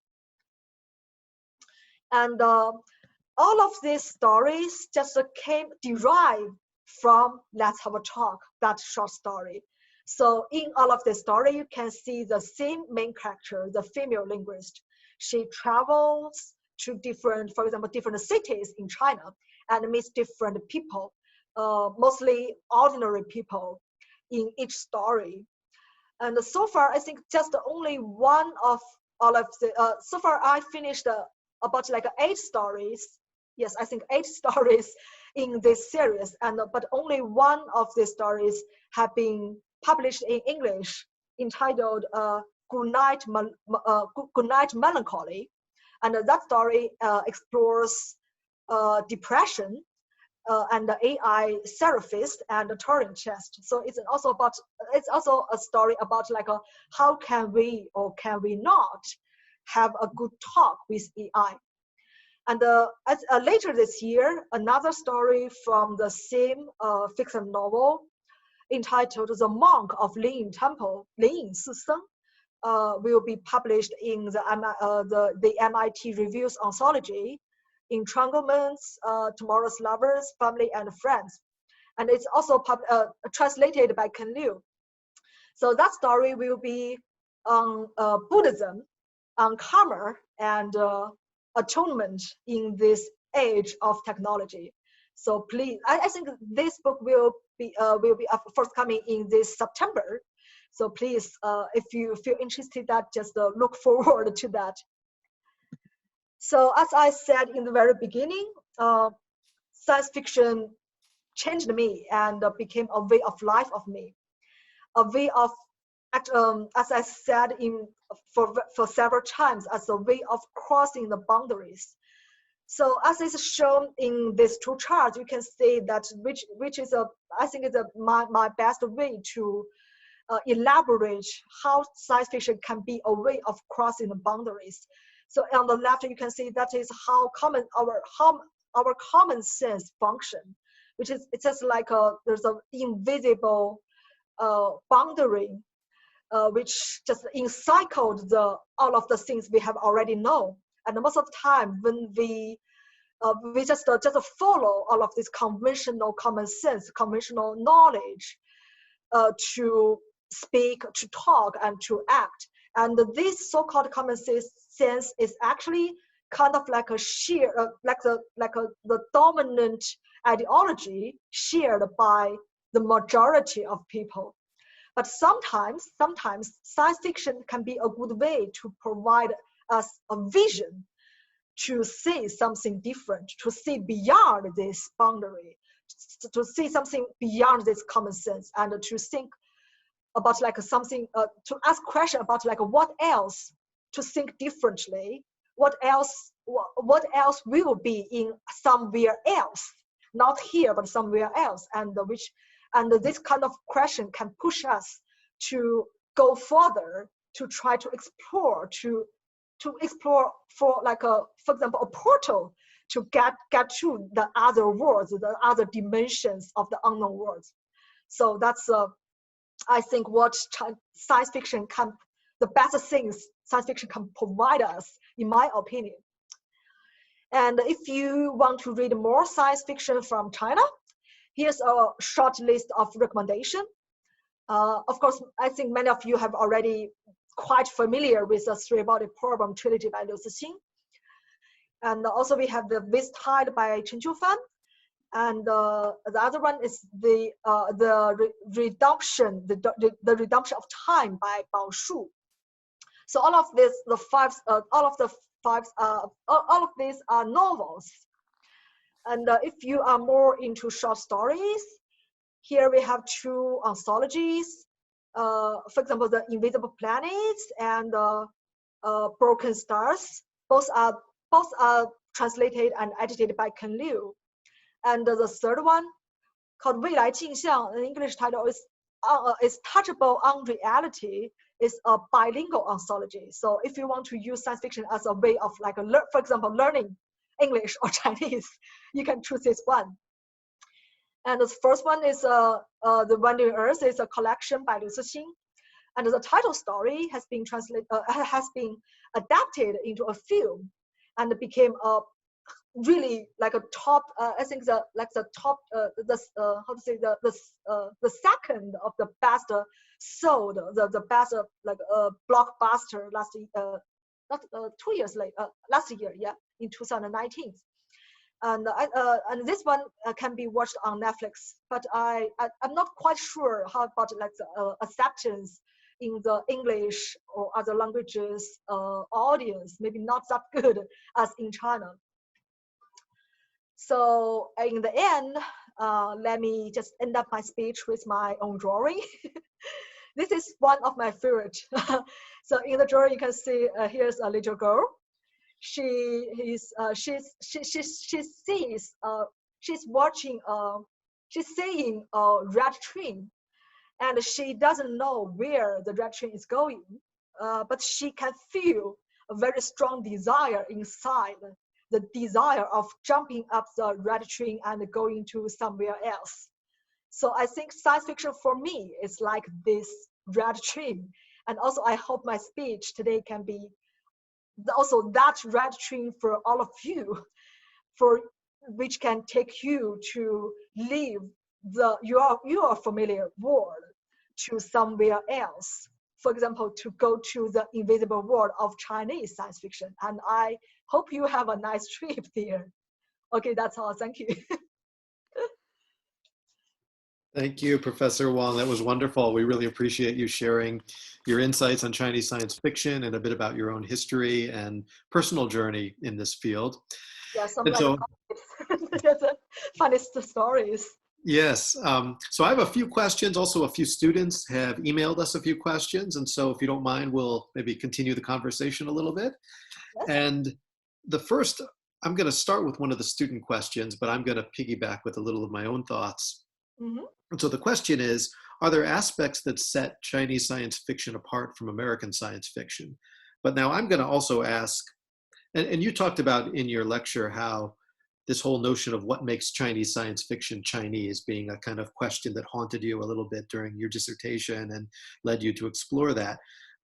And all of these stories just derived from Let's Have a Talk, that short story. So in all of the story, you can see the same main character, the female linguist. She travels to different, for example, different cities in China and meets different people, mostly ordinary people in each story. And so far, I think just only one of all of the, so far I finished about like 8 stories. Yes, I think 8 stories in this series, and but only one of these stories have been published in English, entitled Good Night Melancholy. And that story explores depression and the AI therapist and the Turing test. So it's also a story about like how can we or can we not have a good talk with AI. And later this year, another story from the same fiction novel entitled The Monk of Lin Temple, Lin Siseng, will be published in the MIT Reviews Anthology, Entanglements, Tomorrow's Lovers, Family and Friends. And it's also translated by Ken Liu. So that story will be on Buddhism, on karma and atonement in this age of technology. So please, I think this book will be forthcoming in this September. So please, if you feel interested, that just look forward to that. So as I said in the very beginning, science fiction changed me and became a way of life of me, a way of, as I said for several times, as a way of crossing the boundaries. So as is shown in these 2 charts, you can see that which is I think is my best way to elaborate how science fiction can be a way of crossing the boundaries. So on the left, you can see that is how our common sense function, which is, it's just like there's an invisible boundary which just encircled all of the things we have already known. And most of the time, when we just follow all of this conventional common sense, conventional knowledge to speak, to talk, and to act. And this so-called common sense is actually kind of like a the dominant ideology shared by the majority of people. But sometimes science fiction can be a good way to provide us a vision to see something different, to see beyond this boundary, to see something beyond this common sense, and to think about like something, to ask questions about like what else, to think differently, what else will be in somewhere else, not here but somewhere else, and this kind of question can push us to go further, to try to explore, to explore for like for example, a portal to get to the other worlds, the other dimensions of the unknown worlds. So that's I think what science fiction can, the best things science fiction can provide us, in my opinion. And if you want to read more science fiction from China, here's a short list of recommendations. Of course, I think many of you have already quite familiar with the Three-Body Problem trilogy by Liu Cixin. And also we have the With Tide by Chen Qiufan. And the other one is the redemption of time by Bao Shu. So all of this, all of these are novels. And if you are more into short stories, here we have 2 anthologies. For example, The Invisible Planets and Broken Stars. Both are translated and edited by Ken Liu. And the third one, called 未来镜像, the English title is Touchable on Reality, is a bilingual anthology. So if you want to use science fiction as a way of like, for example, learning English or Chinese, you can choose this one. And the first one is The Wandering Earth, is a collection by Liu Cixin. And the title story has been adapted into a film, and it became a really like a top. I think the top how to say the second of the best sold the best blockbuster last not 2 years later last year, yeah, in 2019. And this one can be watched on Netflix, but I'm not quite sure how about like the acceptance in the English or other languages audience. Maybe not that good as in China. So in the end, let me just end up my speech with my own drawing. This is one of my favorite. So in the drawing, you can see here's a little girl. She's seeing a red train, and she doesn't know where the red train is going, but she can feel a very strong desire inside, the desire of jumping up the red train and going to somewhere else. So I think science fiction for me is like this red train. And also I hope my speech today can be also that red train for all of you, for which can take you to leave your familiar world to somewhere else. For example, to go to the invisible world of Chinese science fiction. And I hope you have a nice trip there. Okay, that's all. Thank you. Thank you, Professor Wang. That was wonderful. We really appreciate you sharing your insights on Chinese science fiction and a bit about your own history and personal journey in this field. Yeah, some funny stories. Yes. So I have a few questions. Also, a few students have emailed us a few questions. And so if you don't mind, we'll maybe continue the conversation a little bit. Yes. And the first, I'm going to start with one of the student questions, but I'm going to piggyback with a little of my own thoughts. Mm-hmm. And so the question is, are there aspects that set Chinese science fiction apart from American science fiction? But now I'm going to also ask, and you talked about in your lecture how this whole notion of what makes Chinese science fiction Chinese being a kind of question that haunted you a little bit during your dissertation and led you to explore that.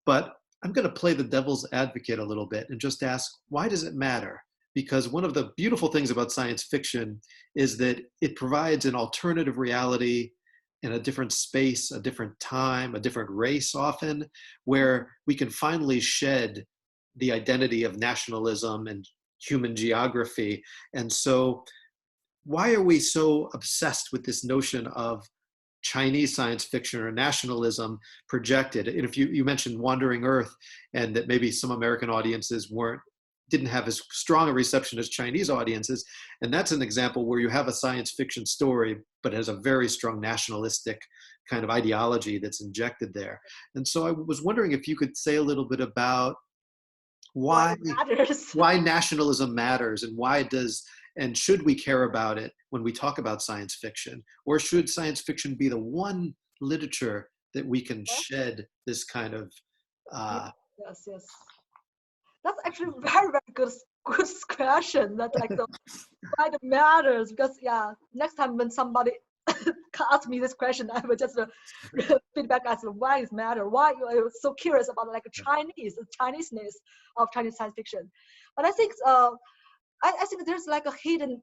But I'm going to play the devil's advocate a little bit and just ask, why does it matter? Because one of the beautiful things about science fiction is that it provides an alternative reality in a different space, a different time, a different race often, where we can finally shed the identity of nationalism and human geography. And so why are we so obsessed with this notion of Chinese science fiction or nationalism projected? And if you mentioned Wandering Earth, and that maybe some American audiences didn't have as strong a reception as Chinese audiences. And that's an example where you have a science fiction story, but has a very strong nationalistic kind of ideology that's injected there. And so I was wondering if you could say a little bit about why nationalism matters, and should we care about it when we talk about science fiction? Or should science fiction be the one literature that we can shed this kind of... Yes. That's actually very, very good question. That's like why it matters, because next time when somebody asks me this question, I will just feedback as to why it matters. Why I was so curious about like the Chineseness of Chinese science fiction. But I think I think there's like a hidden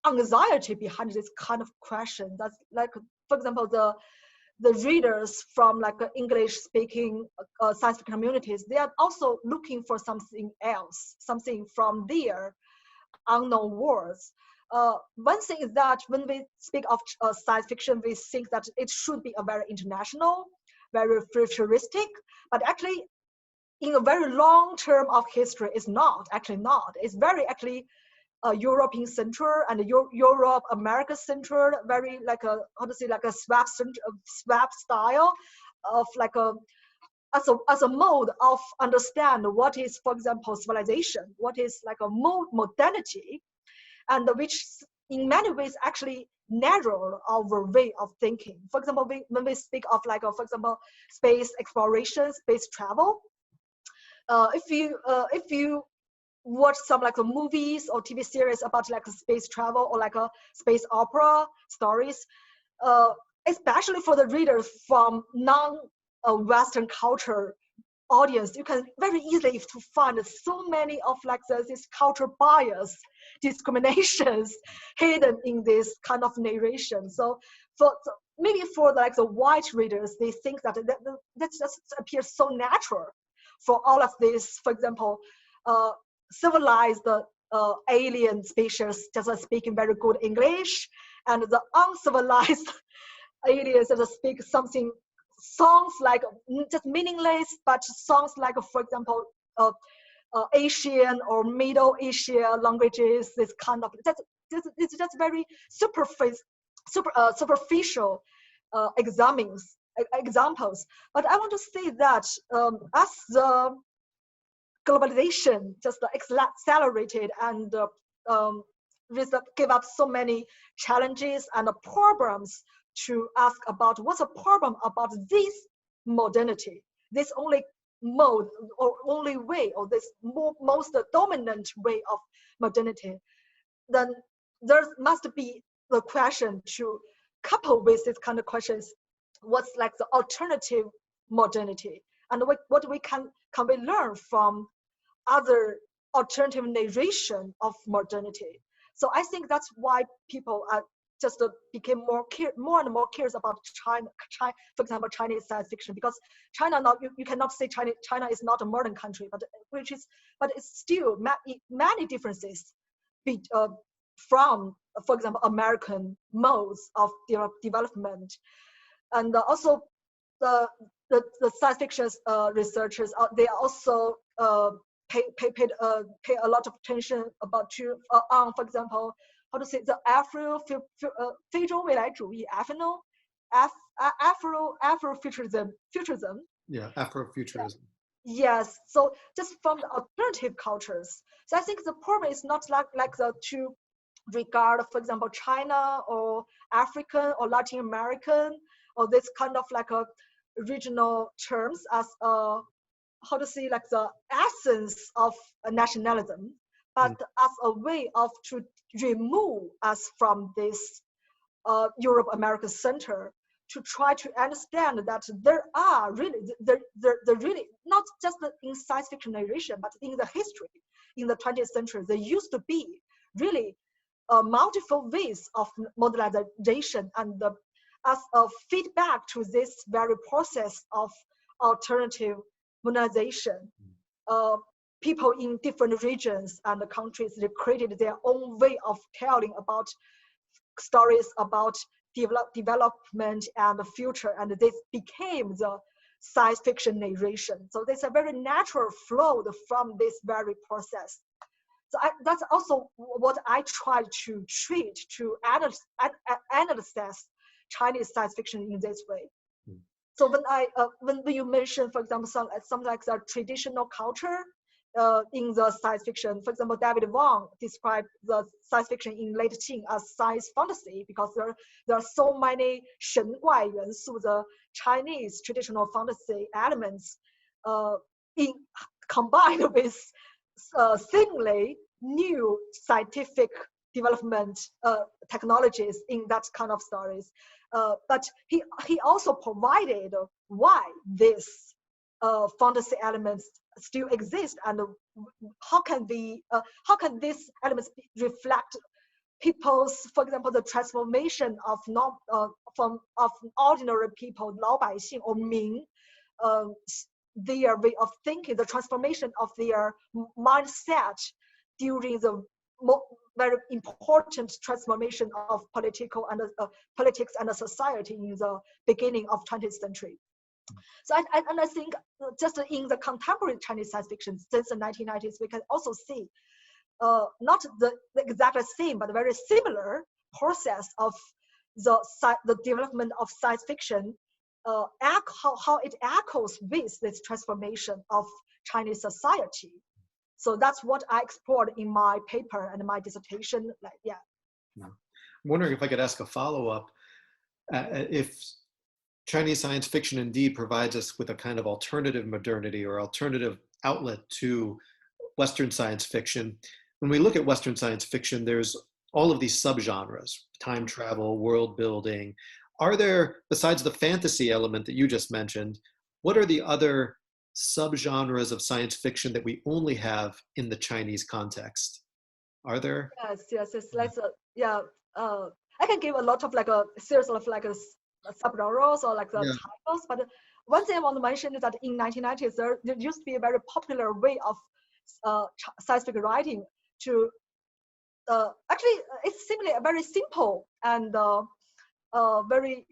anxiety behind this kind of question. That's like, for example, the readers from like English-speaking science fiction communities, they are also looking for something else, something from their unknown worlds. One thing is that when we speak of science fiction, we think that it should be a very international, very futuristic, but actually in a very long term of history, it's not. It's very actually European centered and Europe America centered, very like a swap style of like as a mode of understand what is, for example, civilization, what is like a modernity, and which in many ways actually narrow our way of thinking. For example, when we speak of like for example, space exploration, space travel, if you watch some like movies or TV series about like space travel or like a space opera stories, especially for the readers from a Western culture audience, you can very easily to find so many of like this cultural bias, discriminations hidden in this kind of narration. So maybe for like the white readers, they think that that just appears so natural for all of this. For example, civilized alien species just speaking very good English, and the uncivilized aliens that speak something sounds like just meaningless, but sounds like, for example, Asian or Middle Asia languages. This kind of it's just very superficial examples. But I want to say that as the globalization just accelerated and give up so many challenges and problems to ask about what's a problem about this modernity, this only mode or only way, or this most dominant way of modernity, then there must be the question to couple with this kind of questions, what's like the alternative modernity, and what we can we learn from other alternative narration of modernity. So I think that's why people are just became more and more curious about China, for example, Chinese science fiction, because China now you cannot say China is not a modern country, but it's still many differences from, for example, American modes of development, and also the science fiction researchers they also pay a lot of attention about on, for example, how to say the Afrofuturism. Yeah, Afrofuturism. Yes, so just from the alternative cultures. So I think the problem is not like the to regard, for example, China or African or Latin American or this kind of like a regional terms as how to say like the essence of nationalism, but as a way of to remove us from this Europe American center, to try to understand that there are really really not just in science fiction narration, but in the history in the 20th century there used to be really multiple ways of modernization, and as a feedback to this very process of alternative modernization, people in different regions and countries, they created their own way of telling about stories about development and the future, and this became the science fiction narration. So there's a very natural flow from this very process. So that's also what I try to treat, to analyze Chinese science fiction in this way. So when you mention, for example, some like the traditional culture in the science fiction, for example, David Wang described the science fiction in late Qing as science fantasy, because there are so many 神怪元素, the Chinese traditional fantasy elements combined with seemingly new scientific development technologies in that kind of stories. But he also provided why this fantasy elements still exist, and how can these elements reflect people's, for example, the transformation of of ordinary people, 老百姓 or 民, their way of thinking, the transformation of their mindset during the very important transformation of politics and the society in the beginning of 20th century. So I think just in the contemporary Chinese science fiction since the 1990s, we can also see not the exact same, but very similar process of the development of science fiction, how it echoes with this transformation of Chinese society. So that's what I explored in my paper and my dissertation. I'm wondering if I could ask a follow-up. If Chinese science fiction indeed provides us with a kind of alternative modernity or alternative outlet to Western science fiction, when we look at Western science fiction, there's all of these subgenres: time travel, world building. Are there, besides the fantasy element that you just mentioned, what are the other subgenres of science fiction that we only have in the Chinese context? Are there? Yes. Let's yeah. I can give a lot of like a series of like a subgenres or like the titles, but one thing I want to mention is that in 1990s there used to be a very popular way of science fiction writing to actually it's simply a very simple and very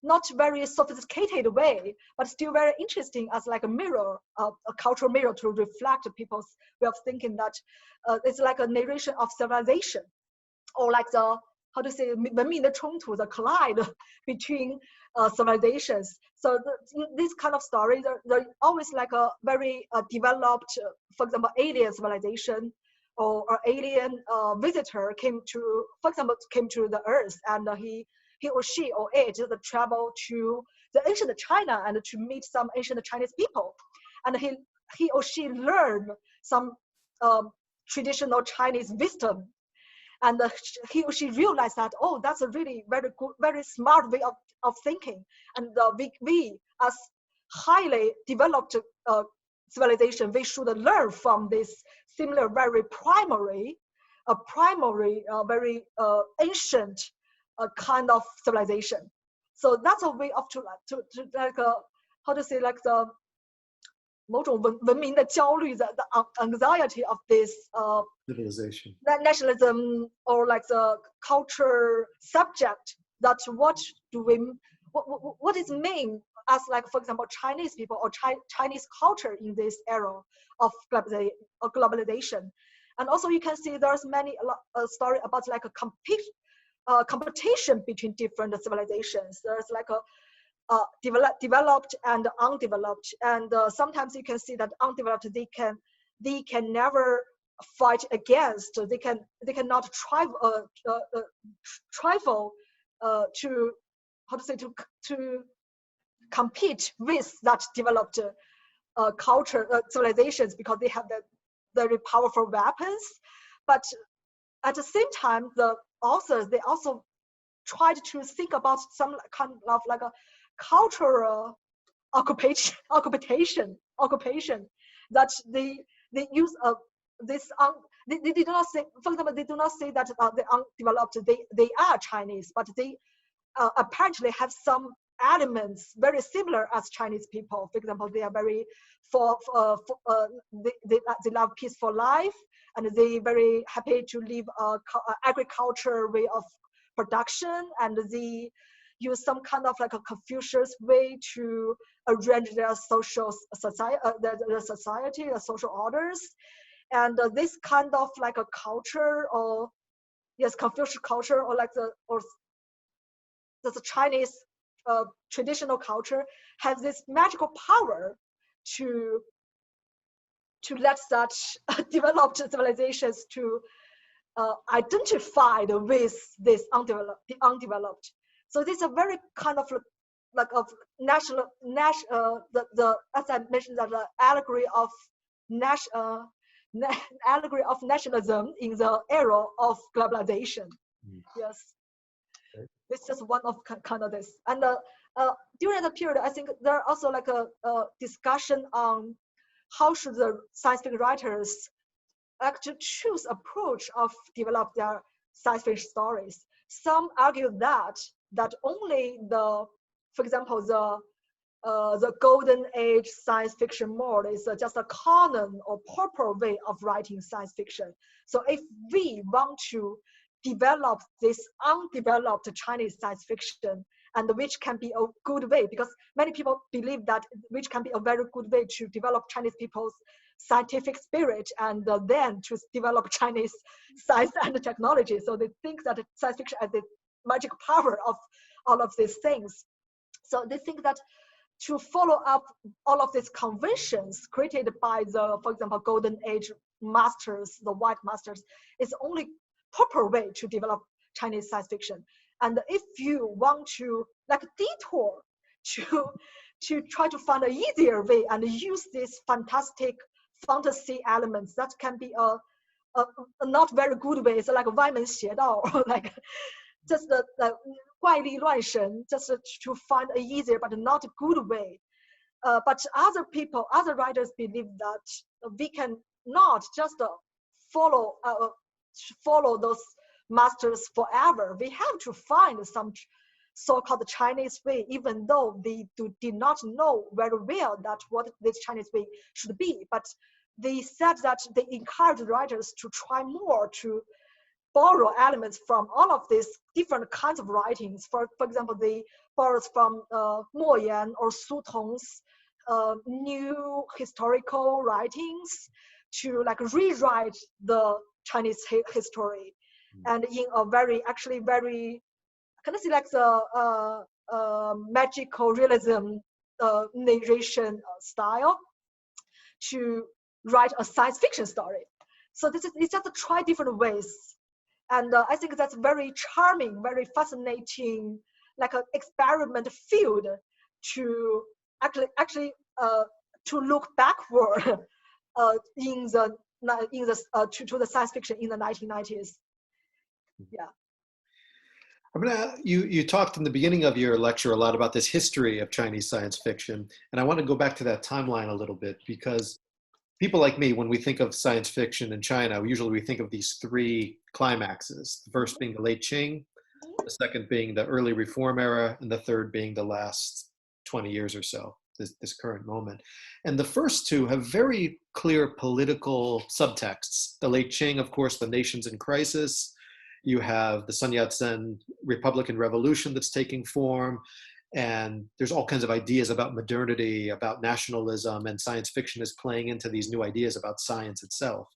not very sophisticated way, but still very interesting as like a mirror, a cultural mirror to reflect people's way of thinking. That it's like a narration of civilization, or like the how to say 文明的冲突, the collide between civilizations. So this kind of story, they're always like a very developed, for example, alien civilization or alien visitor came to, for example, came to the Earth, and he or she or it just travel to the ancient China and to meet some ancient Chinese people, and he or she learn some traditional Chinese wisdom, and he or she realized that, oh, that's a really very good, very smart way of thinking, and we as highly developed civilization, we should learn from this similar very primary, very ancient kind of civilization. So that's a way of to like how to say, like the 某种文明的焦虑, the anxiety of this civilization, nationalism, or like the culture subject, that what is mean as, like, for example, Chinese people or Chinese culture in this era of globalization. And also you can see there's many story about like a competition between different civilizations. There's like a developed and undeveloped, and sometimes you can see that undeveloped, they can never fight against, they cannot travel to how to say to compete with that developed culture civilizations, because they have the very powerful weapons. But at the same time, the authors, they also tried to think about some kind of like a cultural occupation that they use this they did not say, for example, they do not say that the undeveloped, they are Chinese, but they apparently have some elements very similar as Chinese people. For example, they are very they love peaceful life, and they very happy to live agriculture way of production, and they use some kind of like a Confucius way to arrange their social society, the social orders. And this kind of like a culture, or yes, Confucius culture, or like the Chinese traditional culture, has this magical power to let such developed civilizations to identify with this undeveloped. So this is a very kind of like of national as I mentioned, that the allegory of allegory of nationalism in the era of globalization. Yes, this is just one of kind of this. And during the period, I think there are also like a discussion on how should the science fiction writers actually choose approach of develop their science fiction stories. Some argue that only for example, the golden age science fiction mode is just a canon or proper way of writing science fiction. So if we want to develop this undeveloped Chinese science fiction, and which can be a good way, because many people believe that which can be a very good way to develop Chinese people's scientific spirit, and then to develop Chinese science and technology. So they think that science fiction has the magic power of all of these things. So they think that to follow up all of these conventions created by the, for example, golden age masters, the white masters, is the only proper way to develop Chinese science fiction. And if you want to like detour to try to find an easier way and use these fantastic fantasy elements, that can be a not very good way. It's like 歪门邪道, or like just the 怪力乱神, just to find an easier but not a good way But other writers believe that we can not just follow those masters forever. We have to find some so-called Chinese way, even though we did not know very well that what this Chinese way should be. But they said that they encourage writers to try more, to borrow elements from all of these different kinds of writings. For example, they borrow from Mo Yan or Su Tong's new historical writings to like rewrite the Chinese history, and in a very kind of see like the magical realism narration style to write a science fiction story. So it's just to try different ways. And I think that's very charming, very fascinating, like an experiment field to actually to look backward to the science fiction in the 1990s. Yeah. You talked in the beginning of your lecture a lot about this history of Chinese science fiction, and I want to go back to that timeline a little bit, because people like me, when we think of science fiction in China, usually we think of these three climaxes, the first being the late Qing, the second being the early Reform era, and the third being the last 20 years or so, this current moment. And the first two have very clear political subtexts. The late Qing, of course, the nation's in crisis. You have the Sun Yat-sen Republican Revolution that's taking form, and there's all kinds of ideas about modernity, about nationalism, and science fiction is playing into these new ideas about science itself.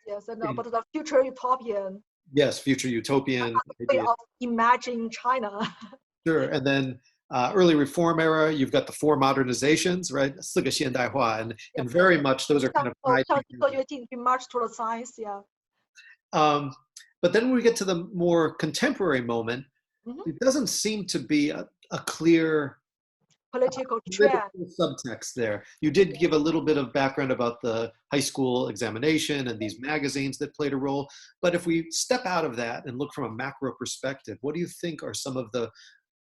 Yes, and about the future utopian. Yes, future utopian way of imagining China. Sure, and then early Reform era, you've got the four modernizations, right? 四个现代化, and very much those are kind of march towards science, yeah. But then when we get to the more contemporary moment, it doesn't seem to be a clear political trend subtext there. You did give a little bit of background about the high school examination and these magazines that played a role. But if we step out of that and look from a macro perspective, what do you think are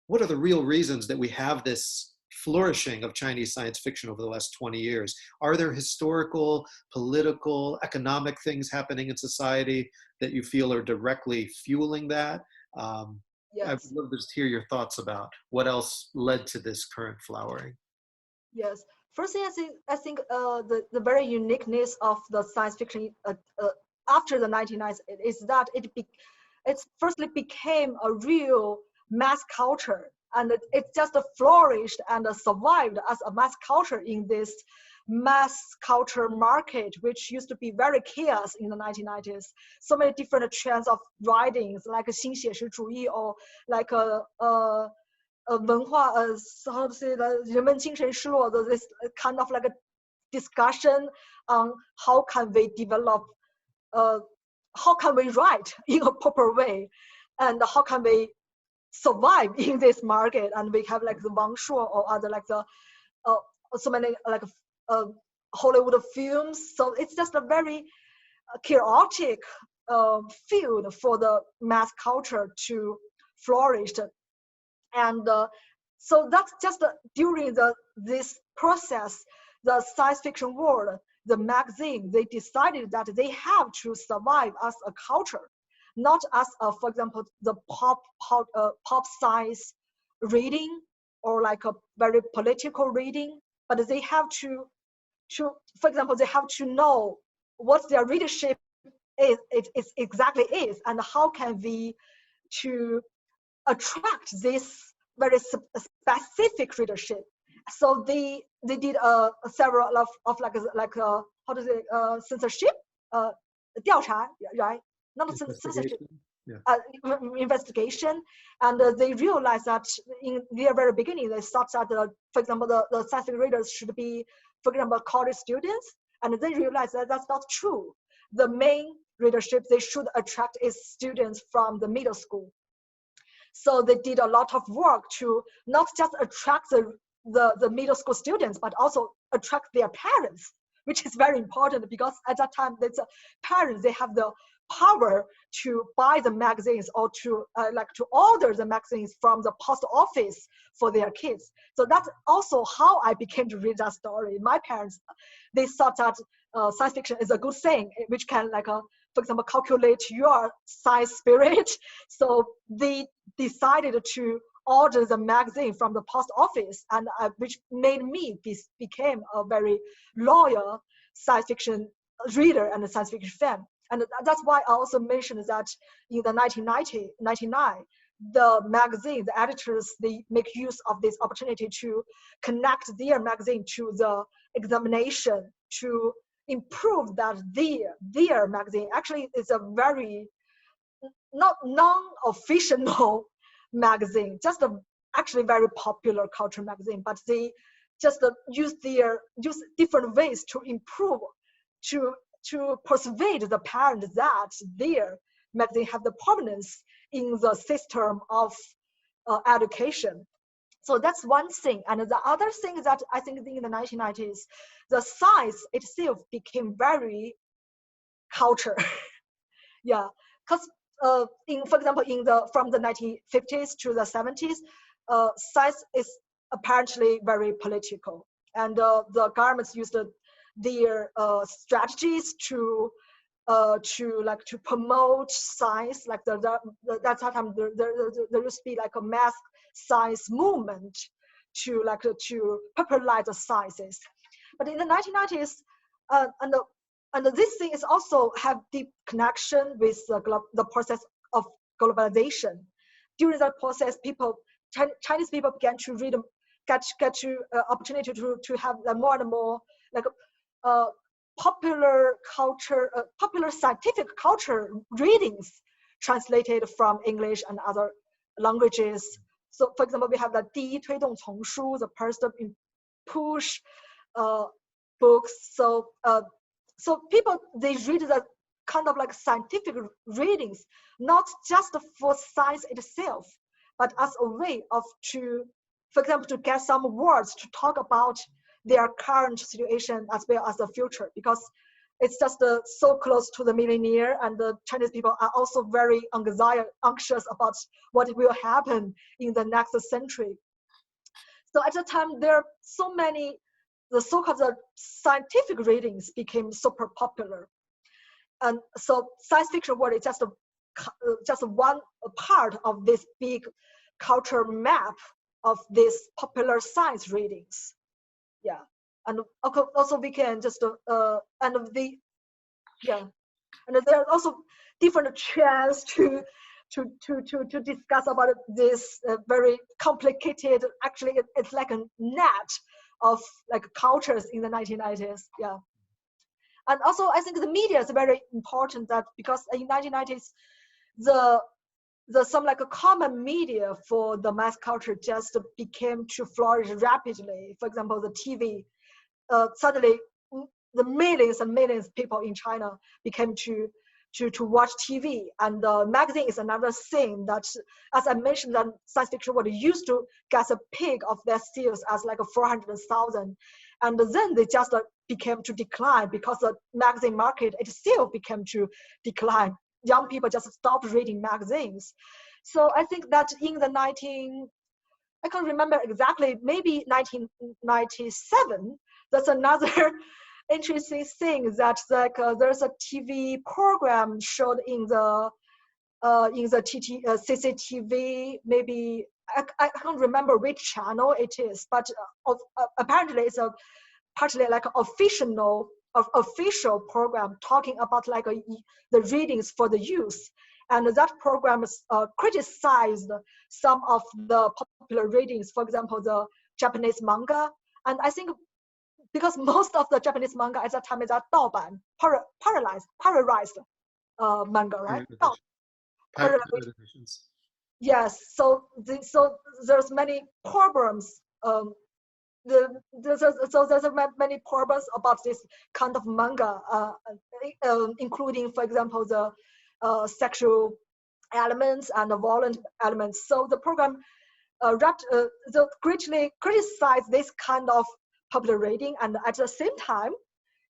what are the real reasons that we have this flourishing of Chinese science fiction over the last 20 years? Are there historical, political, economic things happening in society that you feel are directly fueling that? Yes. I would love to just hear your thoughts about what else led to this current flowering. Yes. First thing I think the very uniqueness of the science fiction after the 1990s is that it firstly became a real mass culture, and it just flourished and survived as a mass culture in this mass culture market, which used to be very chaos in the 1990s. So many different trends of writings, like 新写实主义 or like 文化 how to say 人文精神失落 this kind of like a discussion on how can we develop, how can we write in a proper way, and how can we survive in this market. And we have like the Wang Yao or other like the so many like Hollywood films. So it's just a very chaotic field for the mass culture to flourish. And so that's just during this process, the science fiction world, the magazine, they decided that they have to survive as a culture, not as for example, the pop science reading or like a very political reading, but they have to, for example, they have to know what their readership is exactly is, and how can we to attract this very specific readership. So they did several of like how to say censorship 调查, right? Not censorship. Yeah. Investigation, and they realized that in their very beginning they thought that for example the science fiction readers should be, for example, college students, and they realized that that's not true. The main readership they should attract is students from the middle school. So they did a lot of work to not just attract the middle school students, but also attract their parents, which is very important, because at that time, parents, they have the power to buy the magazines or to to order the magazines from the post office for their kids. So that's also how I began to read that story. My parents, they thought that science fiction is a good thing, which can for example, calculate your science spirit. So they decided to order the magazine from the post office, and which made me became a very loyal science fiction reader and a science fiction fan. And that's why I also mentioned that in the 1999, the magazine, the editors, they make use of this opportunity to connect their magazine to the examination, to improve that their magazine actually is a very not non-official magazine, just a actually very popular culture magazine, but they just use different ways to improve, to persuade the parents that their magazine have the prominence in the system of education. So that's one thing. And the other thing is that I think in the 1990s, the science itself became very culture. Yeah, because for example, from the 1950s to the 70s, science is apparently very political, and the governments used their strategies to promote science. Like that time there used to be like a mass science movement to popularize the sciences. But in the 1990s, and this thing is also have deep connection with the process of globalization. During that process, Chinese people began to read, get to opportunity to have more and more popular culture, popular scientific culture readings translated from English and other languages. So, for example, we have the 第一推动丛书, the first push books. So people, they read the kind of scientific readings, not just for science itself, but as a way of for example, to get some words to talk about their current situation as well as the future, because it's just so close to the millennium, and the Chinese people are also very anxious about what will happen in the next century. So at the time, there are so many, the so-called scientific readings became super popular. And so science fiction world is just one part of this big culture map of these popular science readings. Yeah, and also we can just and there are also different trends to discuss about this very complicated. Actually, it's like a net of cultures in the 1990s. Yeah, and also I think the media is very important, that because in 1990s some a common media for the mass culture just became to flourish rapidly. For example, the TV. Suddenly, the millions and millions of people in China became to watch TV, and the magazine is another thing that, as I mentioned, that science fiction world used to get a peak of their sales as 400,000, and then they just became to decline because the magazine market itself became to decline. Young people just stopped reading magazines. So I think that in the I can't remember exactly, maybe 1997, that's another interesting thing, that there's a TV program showed in the CCTV, maybe I can't remember which channel it is, but apparently it's partly official program talking about the readings for the youth. And that program criticized some of the popular readings, for example, the Japanese manga. And I think because most of the Japanese manga at that time is that 盗版, paralyzed manga, right? Parallelizations. Yes, so there's many problems. There's many problems about this kind of manga, including, for example, the sexual elements and the violent elements. So the program greatly criticized this kind of popular reading, and at the same time,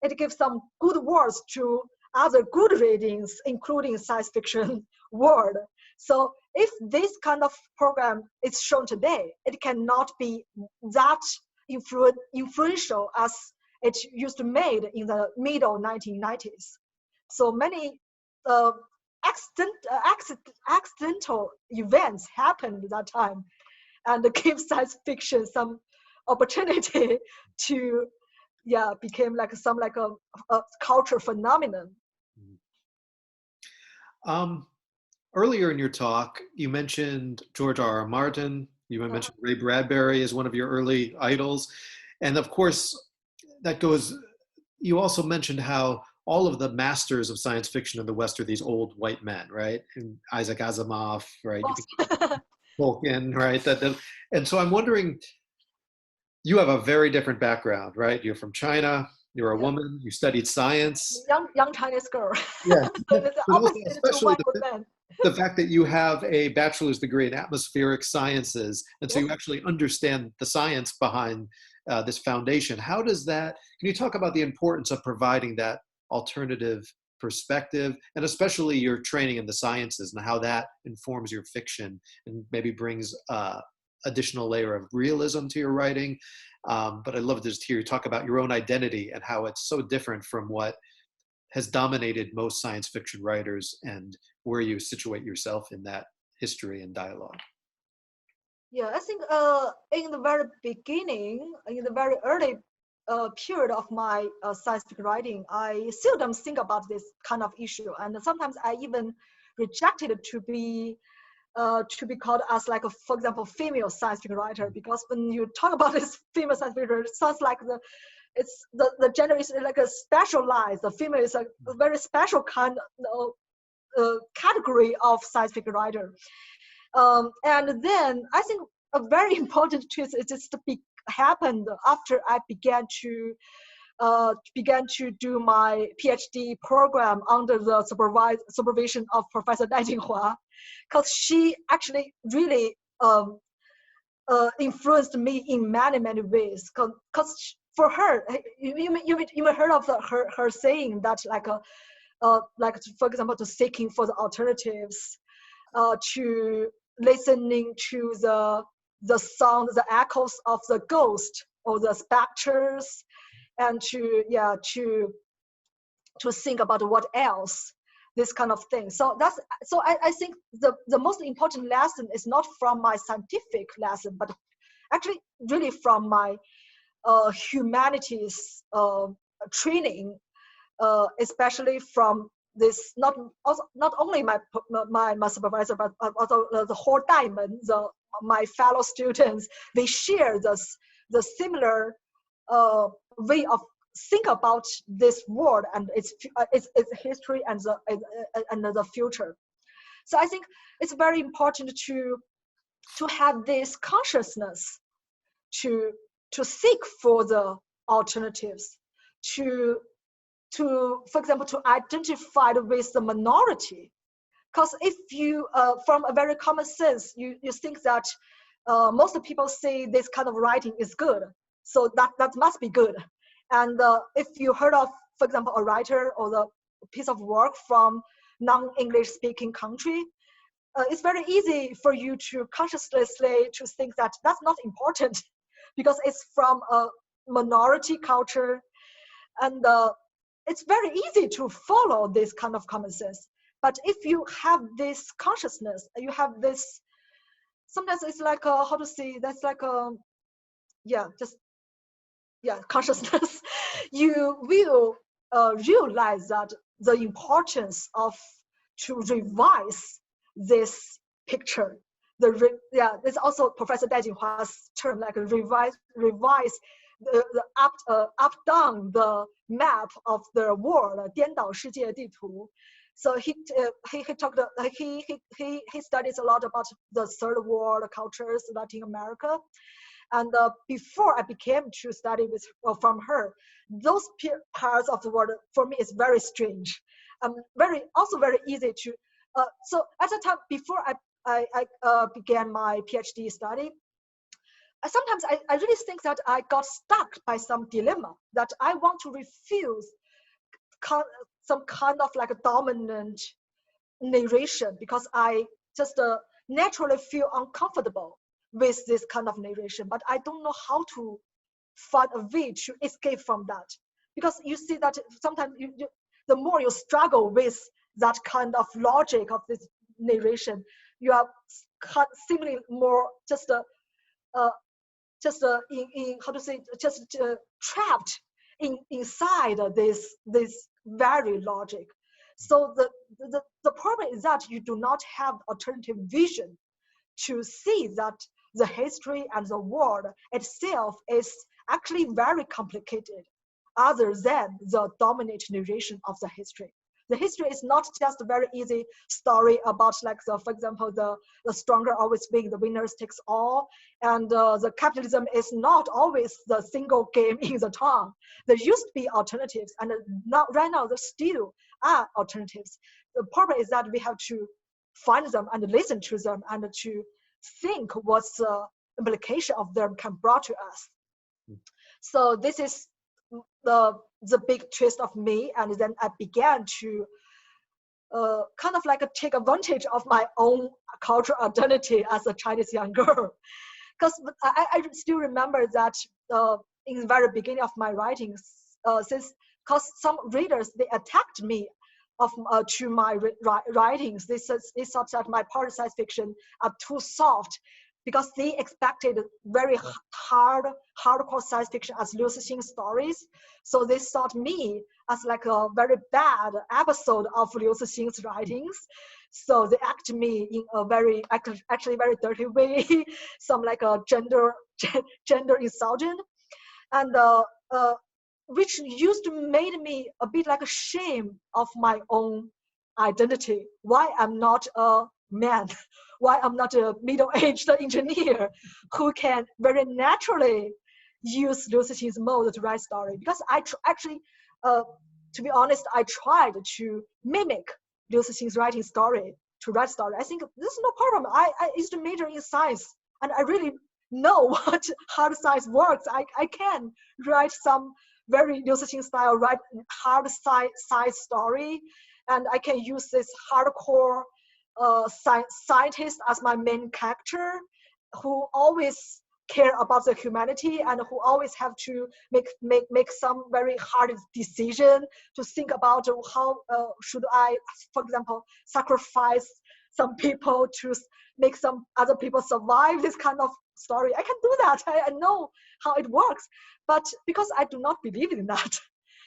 it gives some good words to other good readings, including science fiction world. So if this kind of program is shown today, it cannot be that influential as it used to made in the middle 1990s. So many accidental events happened at that time, and give science fiction some opportunity to, became like some like a culture phenomenon. Earlier in your talk, you mentioned George R.R. Martin. You mentioned Ray Bradbury as one of your early idols. And of course, that goes, you also mentioned how all of the masters of science fiction in the West are these old white men, right? And Isaac Asimov, right? Tolkien, right? And so I'm wondering, you have a very different background, right? You're from China, you're a woman, you studied science. Young Chinese girl. Yeah. The opposite especially to men. the fact that you have a bachelor's degree in atmospheric sciences, and so you actually understand the science behind this foundation. How does that, can you talk about the importance of providing that alternative perspective, and especially your training in the sciences and how that informs your fiction and maybe brings additional layer of realism to your writing? But I'd love to just hear you talk about your own identity and how it's so different from what has dominated most science fiction writers, and where you situate yourself in that history and dialogue. Yeah, I think in the very beginning, in the very early period of my science fiction writing, I seldom think about this kind of issue, and sometimes I even rejected to be called as like a, for example, female science fiction writer, because when you talk about this female science fiction, it sounds like the gender is like a specialized. The female is a very special kind of category of science fiction writer. And then I think a very important twist is just happened after I began to do my PhD program under the supervision of Professor Dai Jinghua, because she actually really influenced me in many ways. Because for her, you may heard of her saying that like for example, to seeking for the alternatives, to listening to the sound, the echoes of the ghost or the specters, and to think about what else, this kind of thing. So I think the most important lesson is not from my scientific lesson, but actually really from my humanities training, especially from this not only my supervisor, but also the whole diamond, my fellow students. They share the similar way of think about this world and its history and the future. So I think it's very important to have this consciousness to seek for the alternatives, to for example, to identify with the minority. Because if you from a very common sense, you think that most people say this kind of writing is good, so that must be good. And if you heard of, for example, a writer or the piece of work from non-English speaking country, it's very easy for you to consciously to think that that's not important because it's from a minority culture, and it's very easy to follow this kind of common sense. But if you have this consciousness, you have this, sometimes it's like how to say, that's like consciousness. You will realize that the importance of to revise this picture. It's also Professor Dai Jinhua's term, like revise the up down the map of the world, 颠倒世界地图. So he studies a lot about the third world cultures, Latin America. And before I became to study from her, those parts of the world for me is very strange. Very easy to. So at the time before I began my PhD study, sometimes I really think that I got stuck by some dilemma that I want to refuse some kind of like a dominant narration, because I just naturally feel uncomfortable with this kind of narration, but I don't know how to find a way to escape from that. Because you see that sometimes the more you struggle with that kind of logic of this narration, you are seemingly more just in how to say, just trapped inside this very logic. So the problem is that you do not have alternative vision to see that the history and the world itself is actually very complicated, other than the dominant narration of the history. The history is not just a very easy story about, like, for example, the stronger always win, the winners takes all, and the capitalism is not always the single game in the town. There used to be alternatives, and right now there still are alternatives. The problem is that we have to find them and listen to them and to think what's the implication of them can brought to us. So this is the big twist of me, and then I began to kind of like take advantage of my own cultural identity as a Chinese young girl. Because I still remember that in the very beginning of my writings, because some readers, they attacked me to my writings. They thought that my part science fiction are too soft, because they expected very hardcore science fiction as Liu Cixin stories. So they thought me as like a very bad episode of Liu Cixin's writings. So they act me in a very, actually very dirty way, some like a gender insulting, and which used to make me a bit like ashamed of my own identity. Why I'm not a man, why I'm not a middle-aged engineer who can very naturally use Liu Cixin's mode to write story. Because I actually, to be honest, I tried to mimic Liu Cixin's writing story to write story. I think this is no problem. I used to major in science, and I really know what hard science works. I can write some very Liu Cixin style, write hard science story, and I can use this hardcore scientist as my main character, who always care about the humanity and who always have to make some very hard decision to think about how should I, for example, sacrifice some people to make some other people survive, this kind of story. I can do that. I know how it works, but because I do not believe in that,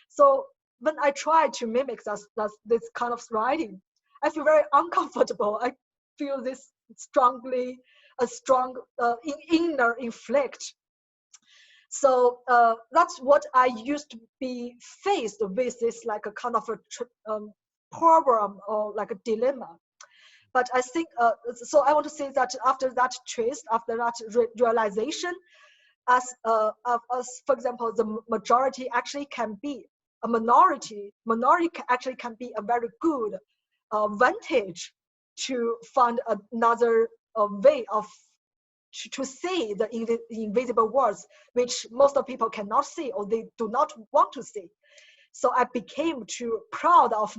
so when I try to mimic this kind of writing, I feel very uncomfortable. I feel this strong inner inflict. So that's what I used to be faced with, this like a kind of a problem or like a dilemma. But I think, so I want to say that after that twist, after that realization, as for example, the majority actually can be a minority actually can be a very good vantage to find another way of to see the invisible worlds, which most of people cannot see or they do not want to see. So I became too proud of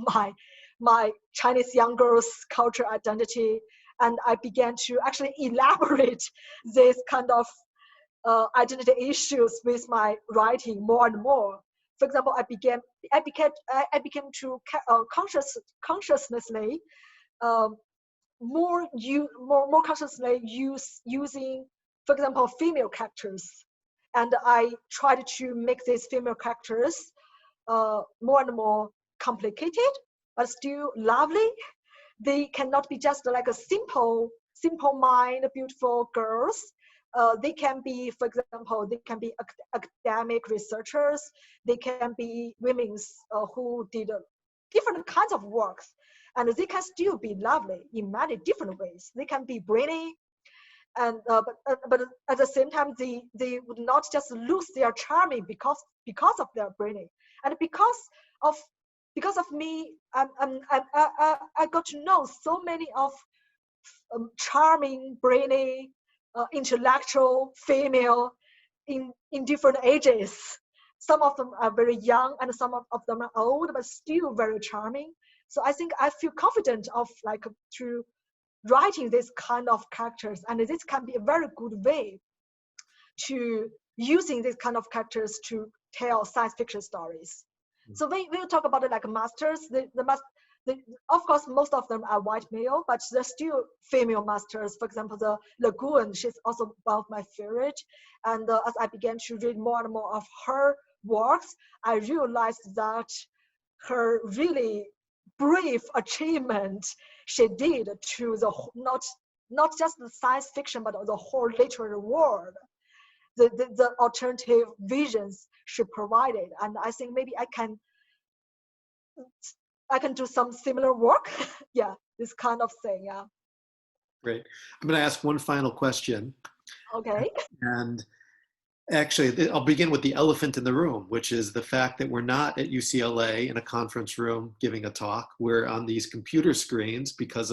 my Chinese young girl's cultural identity, and I began to actually elaborate this kind of identity issues with my writing more and more. For example, I became to consciously more consciously using, for example, female characters, and I tried to make these female characters more and more complicated, but still lovely. They cannot be just like a simple mind, beautiful girls. They can be, for example, they can be academic researchers. They can be women who did different kinds of works, and they can still be lovely in many different ways. They can be brainy, and but at the same time, they would not just lose their charming because of their brainy, and because of me, I got to know so many of charming, brainy, intellectual female in different ages. some of them are very young and some of them are old, but still very charming. So I think I feel confident of like to writing this kind of characters, and this can be a very good way to using this kind of characters to tell science fiction stories. So we'll talk about it like masters. Of course, most of them are white male, but there's still female masters. For example, the Lagoon, she's also one of my favorite. And as I began to read more and more of her works, I realized that her really brave achievement she did to the not just the science fiction, but the whole literary world. The alternative visions she provided, and I think maybe I can do some similar work. Yeah, this kind of thing. Yeah. Great. I'm going to ask one final question. Okay. And actually, I'll begin with the elephant in the room, which is the fact that we're not at UCLA in a conference room giving a talk. We're on these computer screens because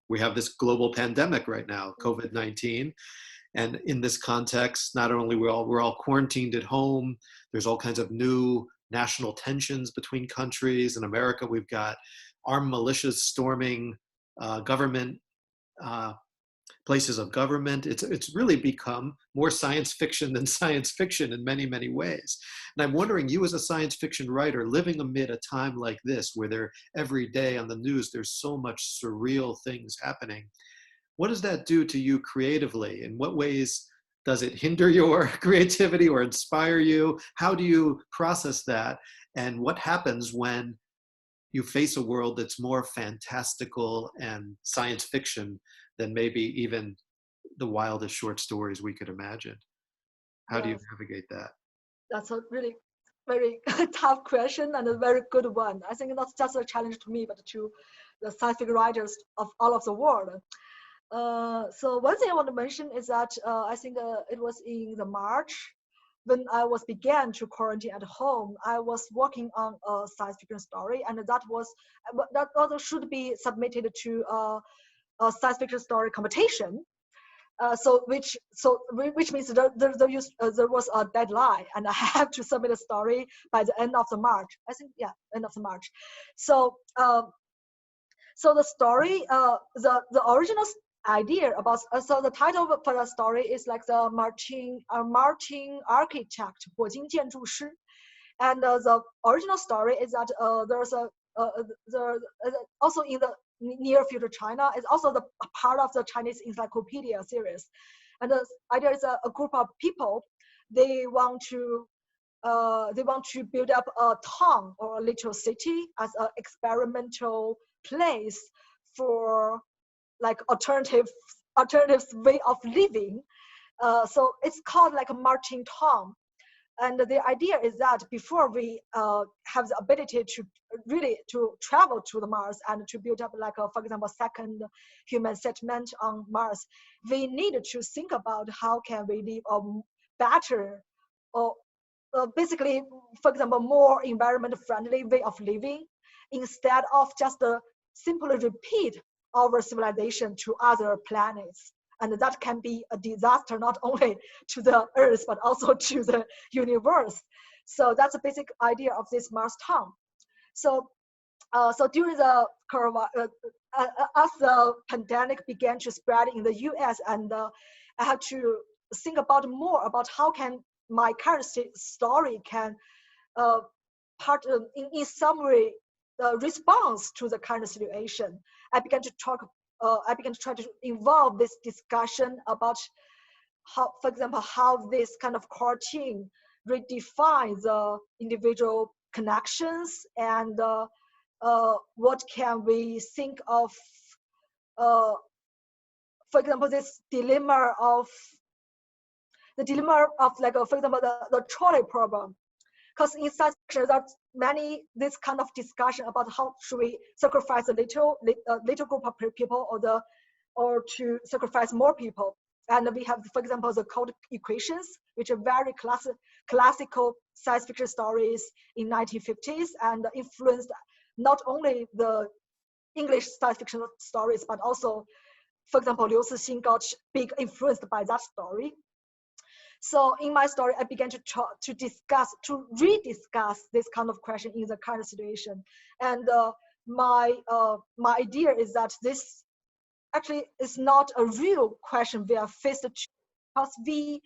we have this global pandemic right now, COVID-19. And in this context, not only we're all quarantined at home, there's all kinds of new national tensions between countries. In America, we've got armed militias storming government places of government. It's really become more science fiction than science fiction in many, many ways. And I'm wondering, you as a science fiction writer, living amid a time like this, where every day on the news, there's so much surreal things happening. What does that do to you creatively? In what ways does it hinder your creativity or inspire you? How do you process that? And what happens when you face a world that's more fantastical and science fiction than maybe even the wildest short stories we could imagine? How do you navigate that? That's a really very tough question and a very good one. I think not just a challenge to me, but to the science fiction writers of all of the world. So one thing I want to mention is that I think it was in the March when I began to quarantine at home. I was working on a science fiction story, and that also should be submitted to a science fiction story competition. Which means there was a deadline, and I have to submit a story by the end of the March. I think, yeah, end of the March. So the story, the original idea about so the title for the story is like the marching architect 火金建筑师, and the original story is that there's also in the near future China is also the part of the Chinese encyclopedia series, and the idea is a group of people, they want to build up a town or a little city as an experimental place for like alternative way of living. So it's called like a marching town. And the idea is that before we have the ability to travel to the Mars and to build up like for example, second human settlement on Mars, we need to think about how can we live a better or basically, for example, more environment friendly way of living, instead of just simply repeat our civilization to other planets. And that can be a disaster not only to the Earth, but also to the universe. So that's the basic idea of this Mars town. So during the as the pandemic began to spread in the US, and I had to think about more about how can my current story can in summary response to the current situation. I began to try to involve this discussion about how, for example, how this kind of core team redefines the individual connections, and what can we think of, for example, this dilemma of like, for example, the trolley problem. Because in science fiction, there's many this kind of discussion about how should we sacrifice a little group of people or to sacrifice more people. And we have, for example, the code equations, which are very classical science fiction stories in 1950s, and influenced not only the English science fiction stories, but also, for example, Liu Cixin got big influenced by that story. So in my story, I began to rediscuss this kind of question in the current situation. And my idea is that this actually is not a real question we are faced to, because we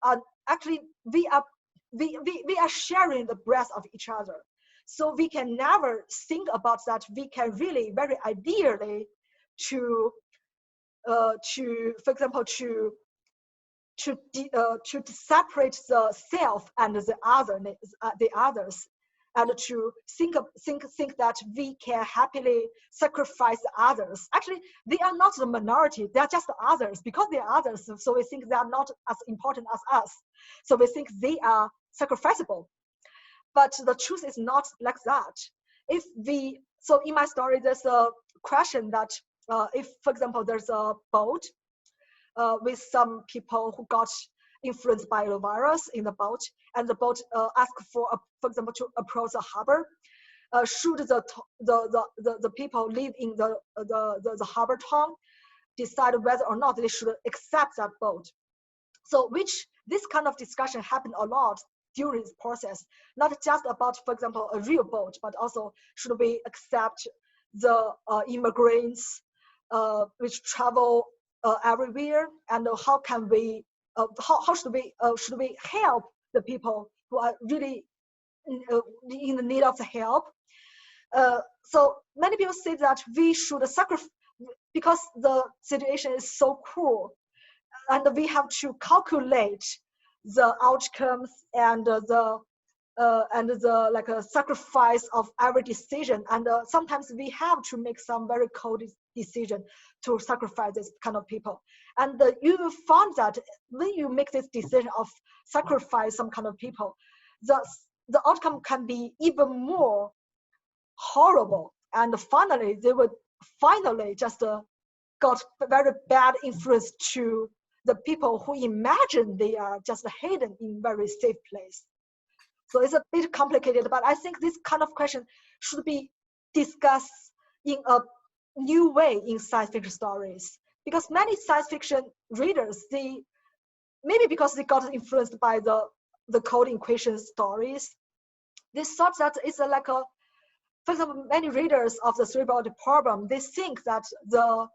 are actually we are sharing the breath of each other. So we can never think about that. We can really very ideally to for example to separate the self and the others, and to think that we can happily sacrifice the others. Actually, they are not the minority; they are just the others. Because they are others, so we think they are not as important as us. So we think they are sacrificable. But the truth is not like that. So in my story, there's a question that if, for example, there's a boat with some people who got influenced by the virus in the boat, and the boat asked for example, to approach the harbor. Should the people live in the harbor town decide whether or not they should accept that boat? So this kind of discussion happened a lot during this process, not just about, for example, a real boat, but also should we accept the immigrants which travel everywhere, and how can we how should we help the people who are really in the need of the help? So many people say that we should sacrifice, because the situation is so cruel, and we have to calculate the outcomes and the like a sacrifice of every decision, and sometimes we have to make some very cold decision to sacrifice this kind of people. And you will find that when you make this decision of sacrifice some kind of people, the outcome can be even more horrible, and finally they would just got very bad influence to the people who imagine they are just hidden in very safe place. So it's a bit complicated, but I think this kind of question should be discussed in a new way in science fiction stories. Because many science fiction readers, maybe because they got influenced by the code equation stories, they thought that it's like a, for example, many readers of the cerebral problem, they think that the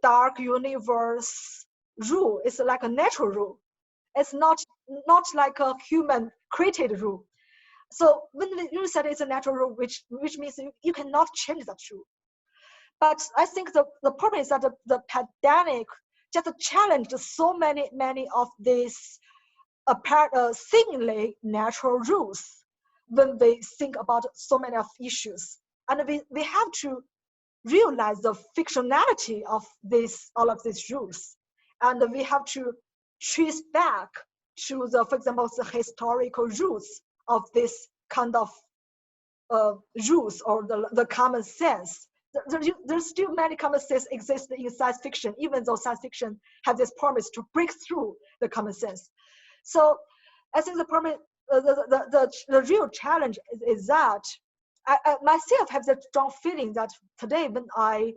dark universe rule is like a natural rule. It's not like a human created rule. So when you said it's a natural rule, which means you cannot change that rule. But I think the problem is that the pandemic just challenged so many of these seemingly natural rules when we think about so many of issues. And we have to realize the fictionality of all of these rules. And we have to trace back to for example, the historical roots of this kind of rules, or the common sense. There's still many common sense exist in science fiction, even though science fiction has this promise to break through the common sense. So I think the problem, the real challenge is that I myself have the strong feeling that today when I,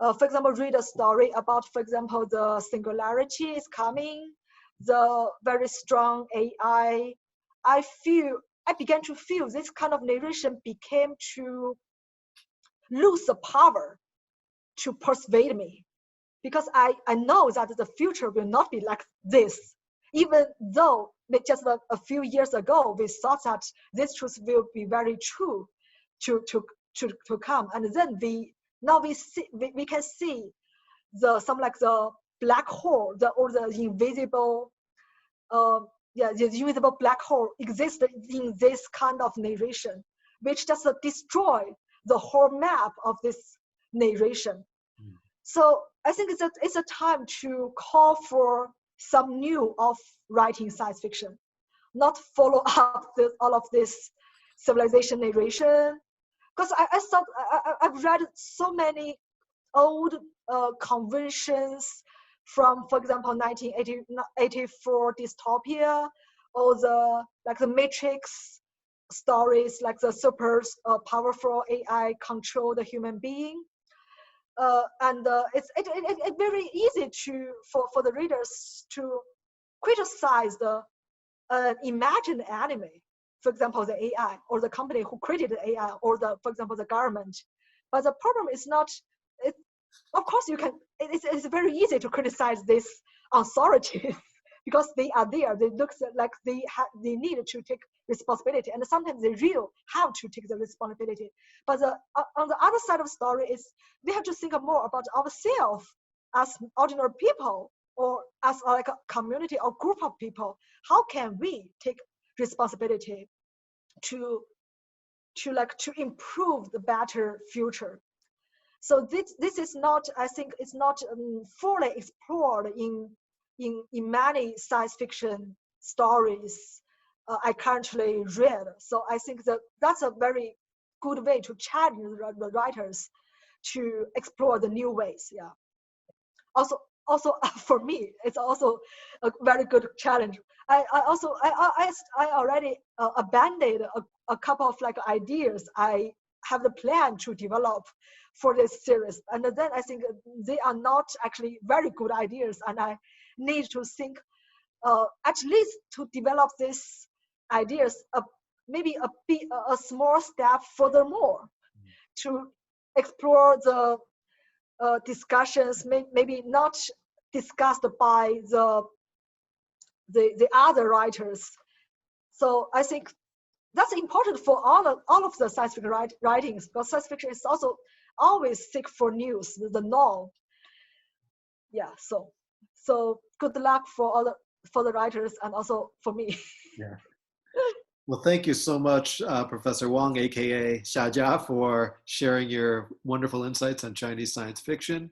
for example, read a story about, for example, the singularity is coming, the very strong AI, I began to feel this kind of narration became to lose the power to persuade me, because I know that the future will not be like this, even though just a few years ago we thought that this truth will be very true to come, and then we can see some like the black hole, or the invisible the invisible black hole exists in this kind of narration, which just destroy the whole map of this narration. So I think it's a time to call for some new of writing science fiction, not follow up all of this civilization narration. Because I thought I've read so many old conventions from, for example, 1984 dystopia, or the Matrix stories, like the super powerful AI control the human being. And it's very easy for the readers to criticize the imagined anime, for example, the AI or the company who created the AI or for example, the government. But the problem is not, of course you can, it's very easy to criticize this authority because they are there. They look like they need to take responsibility, and sometimes they really have to take the responsibility. But on the other side of the story is we have to think more about ourselves as ordinary people, or as like a community or group of people. How can we take responsibility to improve the better future? So this is not, I think it's not fully explored in many science fiction stories I currently read. So I think that's a very good way to challenge the writers to explore the new ways. Yeah. Also for me, it's also a very good challenge. I already abandoned a couple of like ideas I have the plan to develop for this series, and then I think they are not actually very good ideas, and I need to think at least to develop these ideas maybe a small step furthermore to explore the discussions maybe not discussed by the other writers. So I think that's important for all of the science fiction writings, because science fiction is also always seek for news, the norm. Yeah, so good luck for the writers and also for me. Yeah. Well, thank you so much, Professor Wang, aka Xia, for sharing your wonderful insights on Chinese science fiction.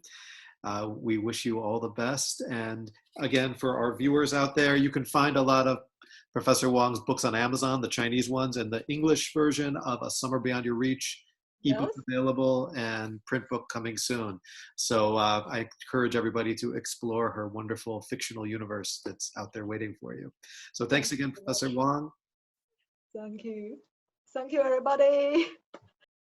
We wish you all the best. And again, for our viewers out there, you can find a lot of Professor Wang's books on Amazon, the Chinese ones, and the English version of A Summer Beyond Your Reach, ebook Yes. available, and print book coming soon. So I encourage everybody to explore her wonderful fictional universe that's out there waiting for you. So thanks again, Professor Wang. Thank you. Thank you, everybody.